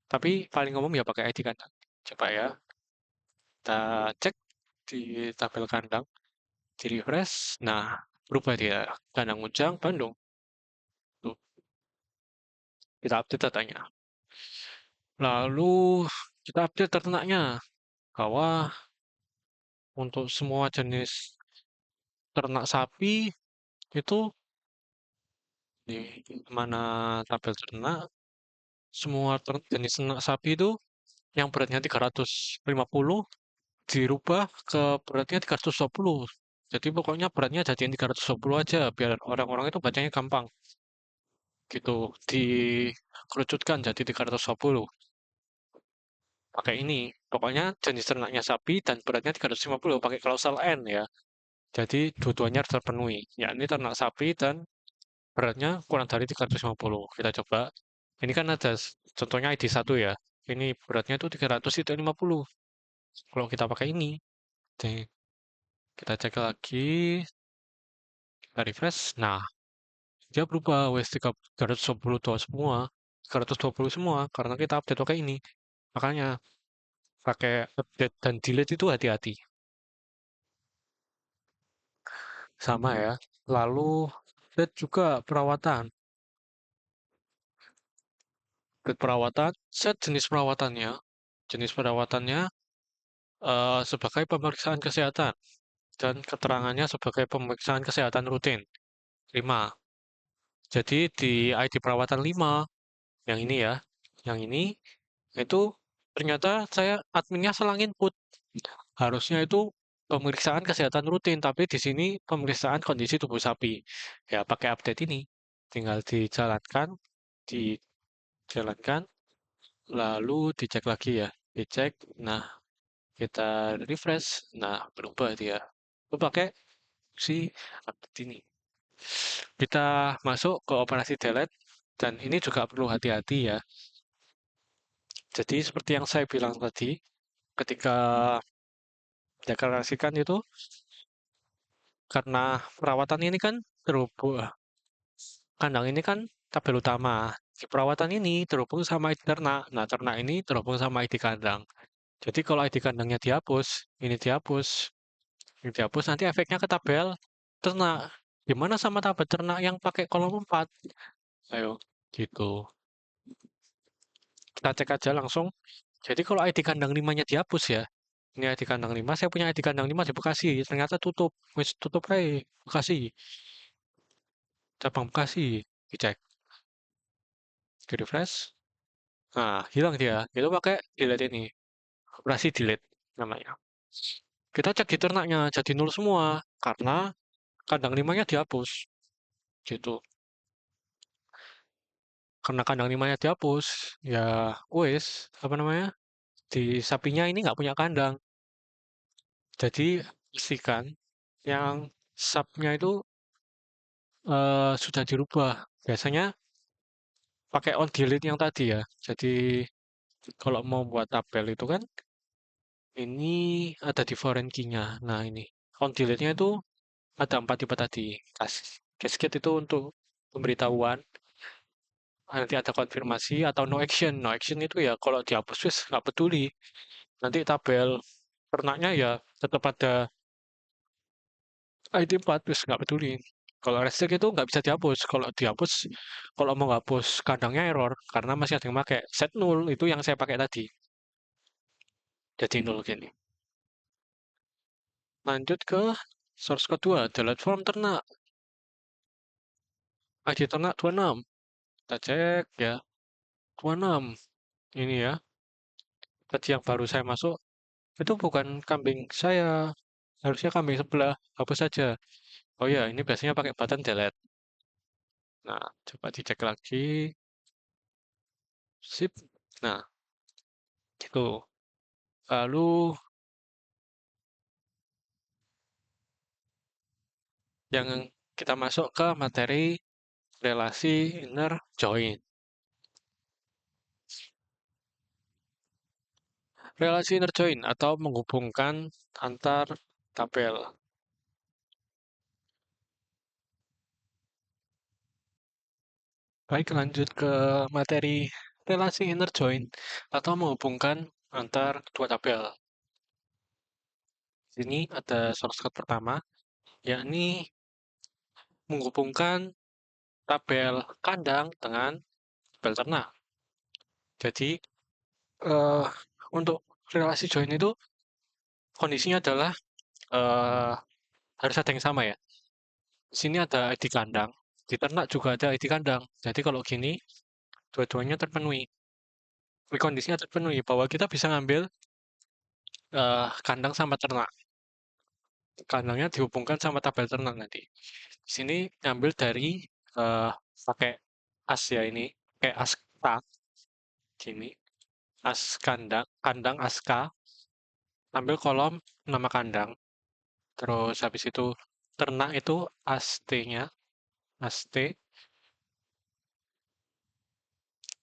A: Tapi paling umum ya pakai ID kandang. Coba ya. Kita cek di tabel kandang. Di refresh, nah berubah dia. Kandang Ujang, Bandung. Tuh, kita update datanya. Lalu kita update ternaknya. Kawah, untuk semua jenis ternak sapi itu di mana tabel ternak, semua jenis ternak sapi itu yang beratnya 350 dirubah ke beratnya 320. Jadi pokoknya beratnya jadiin 320 aja biar orang-orang itu bacanya gampang. Gitu. Dikerucutkan jadi 320. Pakai ini. Pokoknya jenis ternaknya sapi dan beratnya 350 pakai klausal N ya. Jadi dua-duanya harus terpenuhi. Ya ini ternak sapi dan beratnya kurang dari 350. Kita coba. Ini kan ada contohnya ID1 ya. Ini beratnya itu 350. Kalau kita pakai ini, kita cek lagi, kita refresh. Nah, dia berubah wes 320 semua, 320 semua karena kita update pakai ini. Makanya pakai update dan delete itu hati-hati. Sama ya. Lalu update juga perawatan. Update perawatan, set jenis perawatannya. Jenis perawatannya sebagai pemeriksaan kesehatan dan keterangannya sebagai pemeriksaan kesehatan rutin. 5. Jadi di ID perawatan 5 yang ini ya, yang ini itu ternyata saya adminnya salah input. Harusnya itu pemeriksaan kesehatan rutin, tapi di sini pemeriksaan kondisi tubuh sapi. Ya, pakai update ini. Tinggal dijalankan, lalu dicek lagi ya. Dicek, nah kita refresh, nah berubah dia. Itu pakai si update ini. Kita masuk ke operasi delete, dan ini juga perlu hati-hati ya. Jadi seperti yang saya bilang tadi, ketika deklarasikan itu, karena perawatan ini kan terhubung, kandang ini kan tabel utama. Di perawatan ini terhubung sama ID ternak. Nah, ternak ini terhubung sama ID kandang. Jadi kalau ID kandangnya dihapus, ini dihapus, nanti efeknya ke tabel ternak. Gimana sama tabel ternak yang pakai kolom 4? Ayo, gitu. Kita cek aja langsung. Jadi kalau ID kandang 5-nya dihapus ya, ini ID kandang 5, saya punya ID kandang 5 di Bekasi, ternyata tutup. Wis tutup Bekasi. Cabang Bekasi. Dicek, di refresh. Nah, hilang dia. Itu pakai delete ini. Operasi delete namanya. Kita cek di ternaknya, jadi nol semua. Karena kandang 5-nya dihapus. Gitu. Karena kandang 5-nya dihapus, ya wes, apa namanya, di sapinya ini nggak punya kandang. Jadi, pastikan yang subnya itu sudah dirubah. Biasanya pakai on delete yang tadi ya. Jadi, kalau mau buat tabel itu kan, ini ada di foreign key-nya. Nah, ini. On delete-nya itu ada 4 tipe tadi. Cascade itu untuk pemberitahuan, nanti ada konfirmasi atau no action. No action itu ya kalau dihapus wis nggak peduli. Nanti tabel ternaknya ya tetap ada ID 4 wis nggak peduli. Kalau restrict itu nggak bisa dihapus. Kalau dihapus, kalau mau hapus kandangnya error karena masih ada yang pakai set null itu yang saya pakai tadi. Jadi nol gini. Lanjut ke source kedua, delete form ternak. ID ternak 26. Kita cek ya. 26. Ini ya. Tadi yang baru saya masuk, itu bukan kambing saya. Harusnya kambing sebelah. Hapus saja. Oh ya, ini biasanya pakai button delete. Nah, coba dicek lagi. Sip. Nah, gitu. Lalu yang kita masuk ke materi relasi inner join. Relasi inner join atau menghubungkan antar tabel. Baik, lanjut ke materi relasi inner join atau menghubungkan antar dua tabel. Sini ada shortcut pertama, yakni menghubungkan tabel kandang dengan tabel ternak. Jadi, eh, untuk relasi join itu kondisinya adalah eh, harus ada yang sama ya. Di sini ada ID kandang, di ternak juga ada ID kandang. Jadi kalau gini, dua-duanya terpenuhi. Kondisinya terpenuhi bahwa kita bisa ngambil kandang sama ternak. Kandangnya dihubungkan sama tabel ternak nanti. Di sini ngambil dari eh, pakai as ya ini, pakai as tak, gini, as kandang, kandang aska, ambil kolom nama kandang. Terus habis itu ternak itu as t-nya, as t.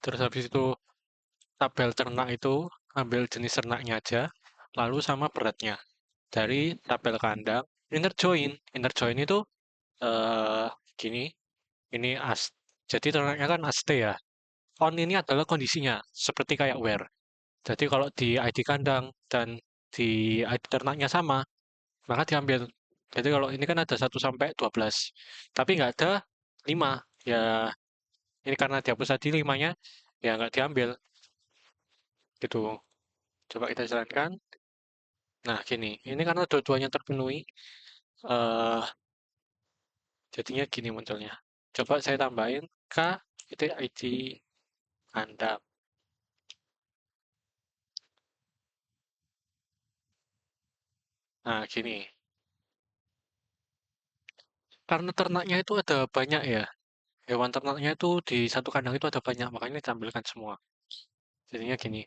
A: Terus habis itu tabel ternak itu ambil jenis ternaknya aja, lalu sama beratnya dari tabel kandang. Inner join itu eh gini, ini as. Jadi ternaknya kan as t ya. On ini adalah kondisinya, seperti kayak where. Jadi kalau di ID kandang dan di ID ternaknya sama, maka diambil. Jadi kalau ini kan ada 1 sampai 12, tapi nggak ada 5. Ya, ini karena dihapus tadi 5-nya, ya nggak diambil. Gitu. Coba kita jalankan. Nah, gini. Ini karena dua-duanya terpenuhi, eh jadinya gini munculnya. Coba saya tambahin K, itu ID kandang. Nah, gini. Karena ternaknya itu ada banyak ya. Hewan ternaknya itu di satu kandang itu ada banyak, makanya ditampilkan semua. Jadinya gini,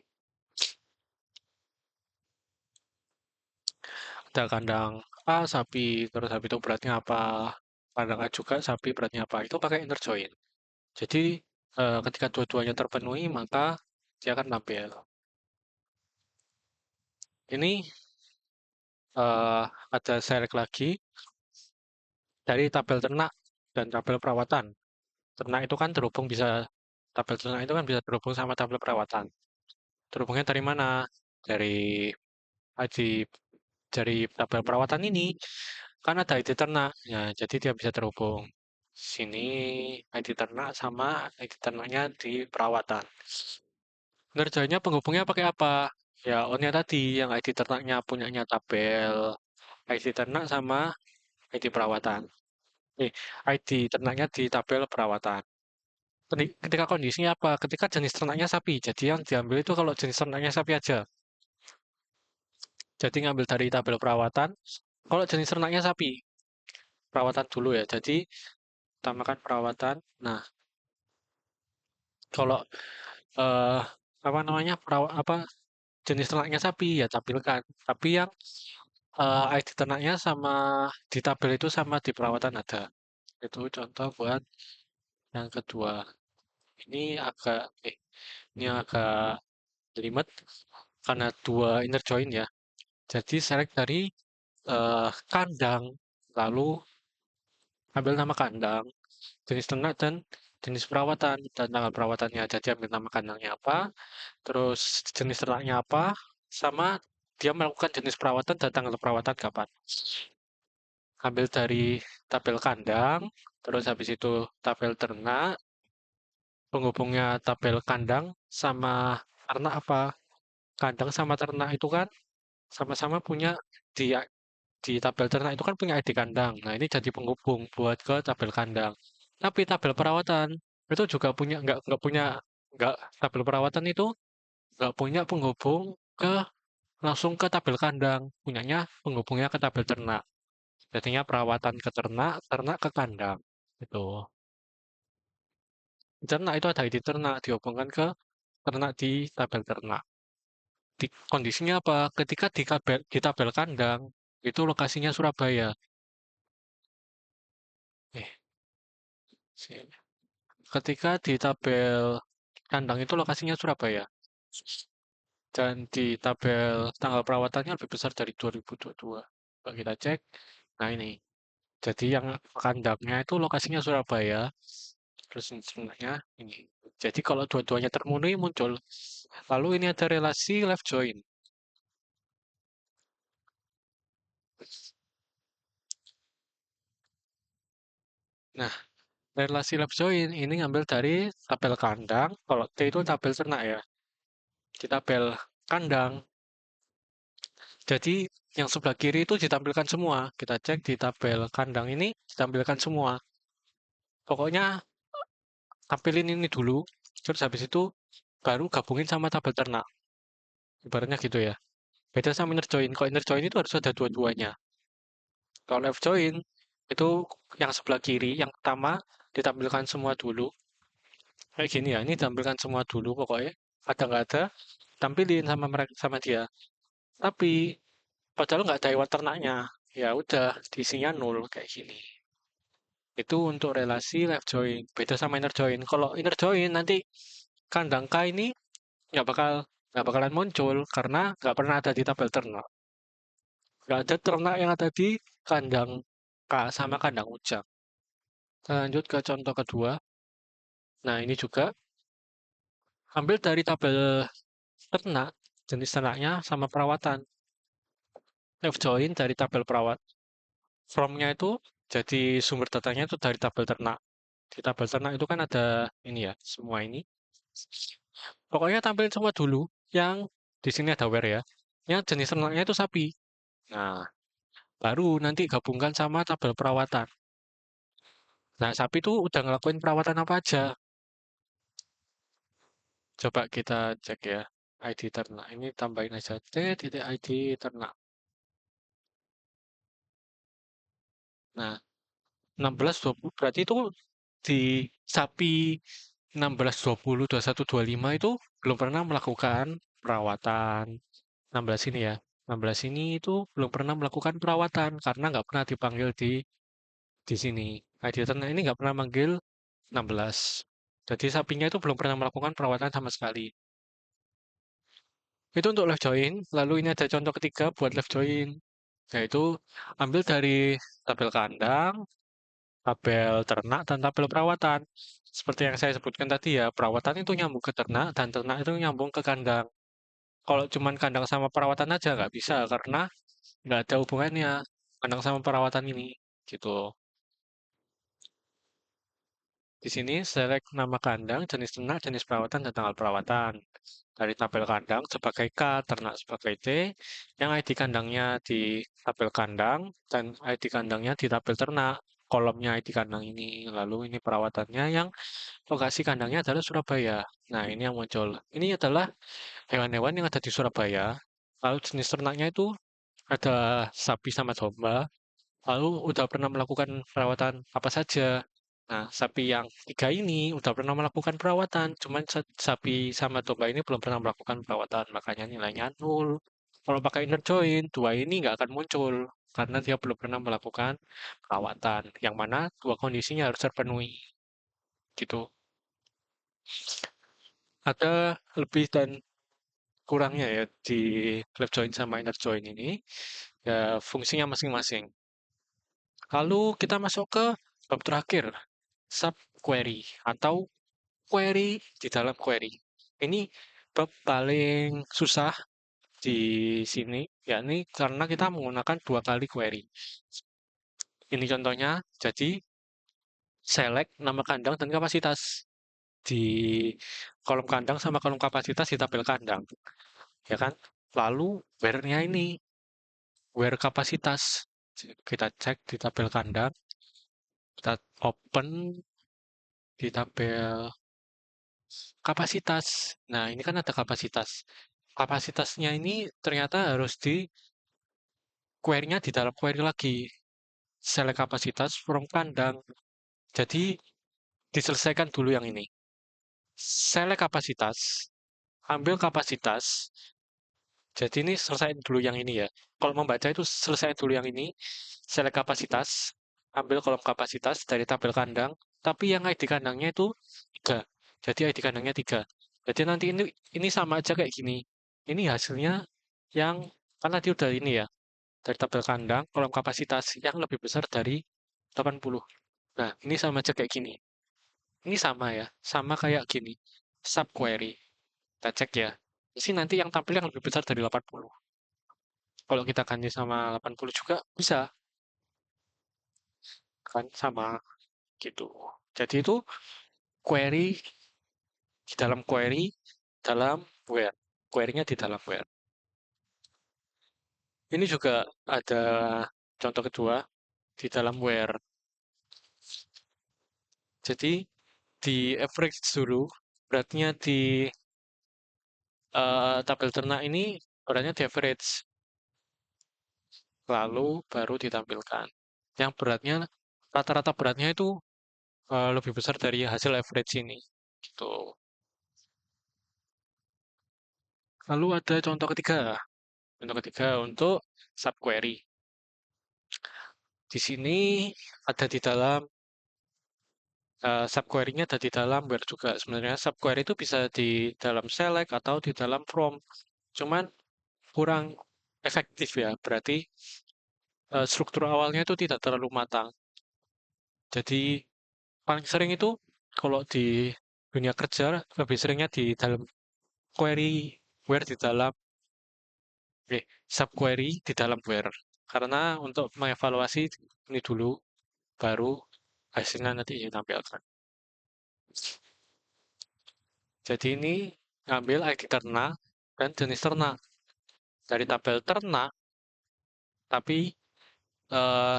A: ada kandang A sapi, terus habis itu beratnya apa, kandang A juga sapi beratnya apa, itu pakai inner join. Jadi ketika dua-duanya terpenuhi, maka dia akan tampil. Ini ada select lagi dari tabel ternak dan tabel perawatan. Ternak itu kan terhubung bisa, tabel ternak itu kan bisa terhubung sama tabel perawatan. Terhubungnya dari mana? Dari ID dari tabel perawatan ini kan ada ID ternak, ya, jadi dia bisa terhubung. Sini ID ternak sama ID ternaknya di perawatan. Ngerjainnya penghubungnya pakai apa? Ya, on-nya tadi yang ID ternaknya punyanya tabel ID ternak sama ID perawatan. ID ternaknya di tabel perawatan. Ketika kondisinya apa? Ketika jenis ternaknya sapi. Jadi yang diambil itu kalau jenis ternaknya sapi aja. Jadi ngambil dari tabel perawatan. Kalau jenis ternaknya sapi, perawatan dulu ya. Jadi utamakan perawatan. Nah, kalau eh apa namanya apa jenis ternaknya sapi ya tampilkan. Tapi yang ID ternaknya sama di tabel itu sama di perawatan ada. Itu contoh buat yang kedua. Ini agak ini agak jelimet karena dua inner join ya. Jadi select dari kandang, lalu ambil nama kandang, jenis ternak dan jenis perawatan dan tanggal perawatannya. Jadi ambil nama kandangnya apa, terus jenis ternaknya apa, sama dia melakukan jenis perawatan dan tanggal perawatan kapan. Ambil dari tabel kandang, terus habis itu tabel ternak, penghubungnya tabel kandang sama ternak apa. Kandang sama ternak itu kan sama-sama punya di di tabel ternak itu kan punya ID kandang. Nah, ini jadi penghubung buat ke tabel kandang. Tapi tabel perawatan itu juga punya nggak tabel perawatan itu nggak punya penghubung ke langsung ke tabel kandang. Punyanya penghubungnya ke tabel ternak. Jadinya perawatan ke ternak, ternak ke kandang. Itu. Ternak itu ada ID ternak dihubungkan ke ternak di tabel ternak. Kondisinya apa? Ketika di tabel kandang itu lokasinya Surabaya. Eh, sini. Ketika di tabel kandang itu lokasinya Surabaya. Dan di tabel tanggal perawatannya lebih besar dari 2022. Coba kita cek. Nah ini. Jadi yang kandangnya itu lokasinya Surabaya. Terus sebenarnya ini. Jadi kalau dua-duanya terpenuhi muncul. Lalu ini ada relasi left join. Nah, relasi left join ini ngambil dari tabel kandang. Kalau T itu tabel ternak ya. Di tabel kandang. Jadi yang sebelah kiri itu ditampilkan semua. Kita cek di tabel kandang ini ditampilkan semua. Pokoknya tampilin ini dulu, terus habis itu baru gabungin sama tabel ternak. Ibaratnya gitu ya. Beda sama inner join. Kalau inner join itu harus ada dua-duanya. Kalau left join itu yang sebelah kiri, yang pertama ditampilkan semua dulu. Kayak gini ya, ini ditampilkan semua dulu pokoknya. Ada nggak ada, tampilin sama mereka sama dia. Tapi padahal nggak ada hewan ternaknya. Ya udah, diisinya nol kayak gini. Itu untuk relasi left join. Beda sama inner join. Kalau inner join nanti kandang K ini nggak bakalan muncul karena nggak pernah ada di tabel ternak. Nggak ada ternak yang ada di kandang K sama kandang ujang. Kita lanjut ke contoh kedua. Nah, ini juga ambil dari tabel ternak, jenis ternaknya sama perawatan. Left join dari tabel perawat. From-nya itu jadi sumber datanya itu dari tabel ternak. Di tabel ternak itu kan ada ini ya, semua ini. Pokoknya tampilin semua dulu yang di sini ada where ya. Yang jenis ternaknya itu sapi. Nah, baru nanti gabungkan sama tabel perawatan. Nah, sapi itu udah ngelakuin perawatan apa aja? Coba kita cek ya. ID ternak ini tambahin aja T titik ID ternak. Nah, 16-20 berarti itu di sapi 16 20 21 25 itu belum pernah melakukan perawatan. 16 ini ya. 16 ini itu belum pernah melakukan perawatan karena nggak pernah dipanggil di sini. ID ternak ini nggak pernah manggil 16. Jadi sapinya itu belum pernah melakukan perawatan sama sekali. Itu untuk left join. Lalu ini ada contoh ketiga buat left join, yaitu ambil dari tabel kandang, tabel ternak, dan tabel perawatan. Seperti yang saya sebutkan tadi ya, perawatan itu nyambung ke ternak, dan ternak itu nyambung ke kandang. Kalau cuman kandang sama perawatan aja nggak bisa, karena nggak ada hubungannya kandang sama perawatan ini. Gitu. Di sini select nama kandang, jenis ternak, jenis perawatan, dan tanggal perawatan. Dari tabel kandang sebagai K, ternak sebagai T, yang ID kandangnya di tabel kandang, dan ID kandangnya di tabel ternak. Kolomnya ID kandang ini, lalu ini perawatannya yang lokasi kandangnya adalah Surabaya. Nah, ini yang muncul. Ini adalah hewan-hewan yang ada di Surabaya. Lalu jenis ternaknya itu ada sapi sama domba. Lalu udah pernah melakukan perawatan apa saja. Nah, sapi yang tiga ini udah pernah melakukan perawatan, cuman sapi sama domba ini belum pernah melakukan perawatan, makanya nilainya nol. Kalau pakai inner join, dua ini nggak akan muncul, karena dia belum pernah melakukan perawatan, yang mana dua kondisinya harus terpenuhi, gitu. Ada lebih dan kurangnya ya di left join sama inner join ini, ya fungsinya masing-masing. Lalu kita masuk ke bab terakhir, sub query atau query di dalam query. Ini bab paling susah di sini, yakni karena kita menggunakan dua kali query. Ini contohnya, jadi select nama kandang dan kapasitas di kolom kandang sama kolom kapasitas di tabel kandang, ya kan? Lalu where-nya ini, where kapasitas. Kita cek di tabel kandang, kita open di tabel kapasitas. Nah, ini kan ada kapasitas. Kapasitasnya ini ternyata harus di query-nya di dalam query lagi. Select kapasitas from kandang. Jadi, diselesaikan dulu yang ini. Select kapasitas, ambil kapasitas. Jadi ini selesai dulu yang ini ya. Kalau membaca itu selesai dulu yang ini. Select kapasitas, ambil kolom kapasitas dari tabel kandang. Tapi yang ID kandangnya itu 3. Jadi ID kandangnya 3. Jadi nanti ini sama aja kayak gini. Ini hasilnya yang kan tadi udah ini ya. Dari tabel kandang, kolom kapasitas yang lebih besar dari 80. Nah, ini sama aja kayak gini. Ini sama ya, sama kayak gini. Subquery. Kita cek ya. Ini sih nanti yang tampil yang lebih besar dari 80. Kalau kita ganti sama 80 juga bisa. Kan sama gitu. Jadi itu query di dalam query dalam where. Query-nya di dalam where. Ini juga ada contoh kedua di dalam where. Jadi di average dulu, beratnya di tabel ternak ini beratnya di average, lalu baru ditampilkan. Yang beratnya, rata-rata beratnya itu lebih besar dari hasil average ini. Gitu. Lalu ada contoh ketiga. Contoh ketiga untuk subquery. Di sini ada di dalam subquery-nya ada di dalam where juga. Sebenarnya subquery itu bisa di dalam select atau di dalam from. Cuman kurang efektif ya. Berarti struktur awalnya itu tidak terlalu matang. Jadi paling sering itu kalau di dunia kerja lebih seringnya di dalam query where di dalam subquery di dalam where. Karena untuk mengevaluasi ini dulu baru hasilnya nanti ditampilkan. Jadi ini ngambil ID ternak dan jenis ternak. Dari tabel ternak, tapi eh,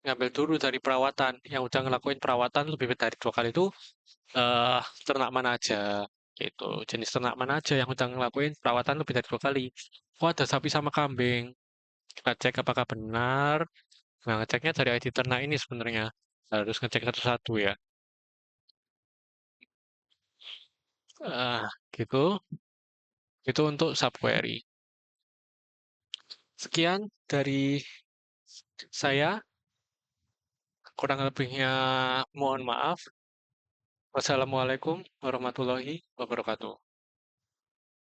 A: ngambil dulu dari perawatan. Yang udah ngelakuin perawatan lebih dari 2 kali itu eh, ternak mana aja. Gitu. Jenis ternak mana aja yang udah ngelakuin perawatan lebih dari 2 kali. Oh ada sapi sama kambing. Kita cek apakah benar. Nah, ngeceknya dari ID ternak ini sebenarnya. Harus ngecek satu-satu ya. Ah, gitu. Itu untuk subquery. Sekian dari saya. Kurang lebihnya mohon maaf. Wassalamualaikum warahmatullahi wabarakatuh.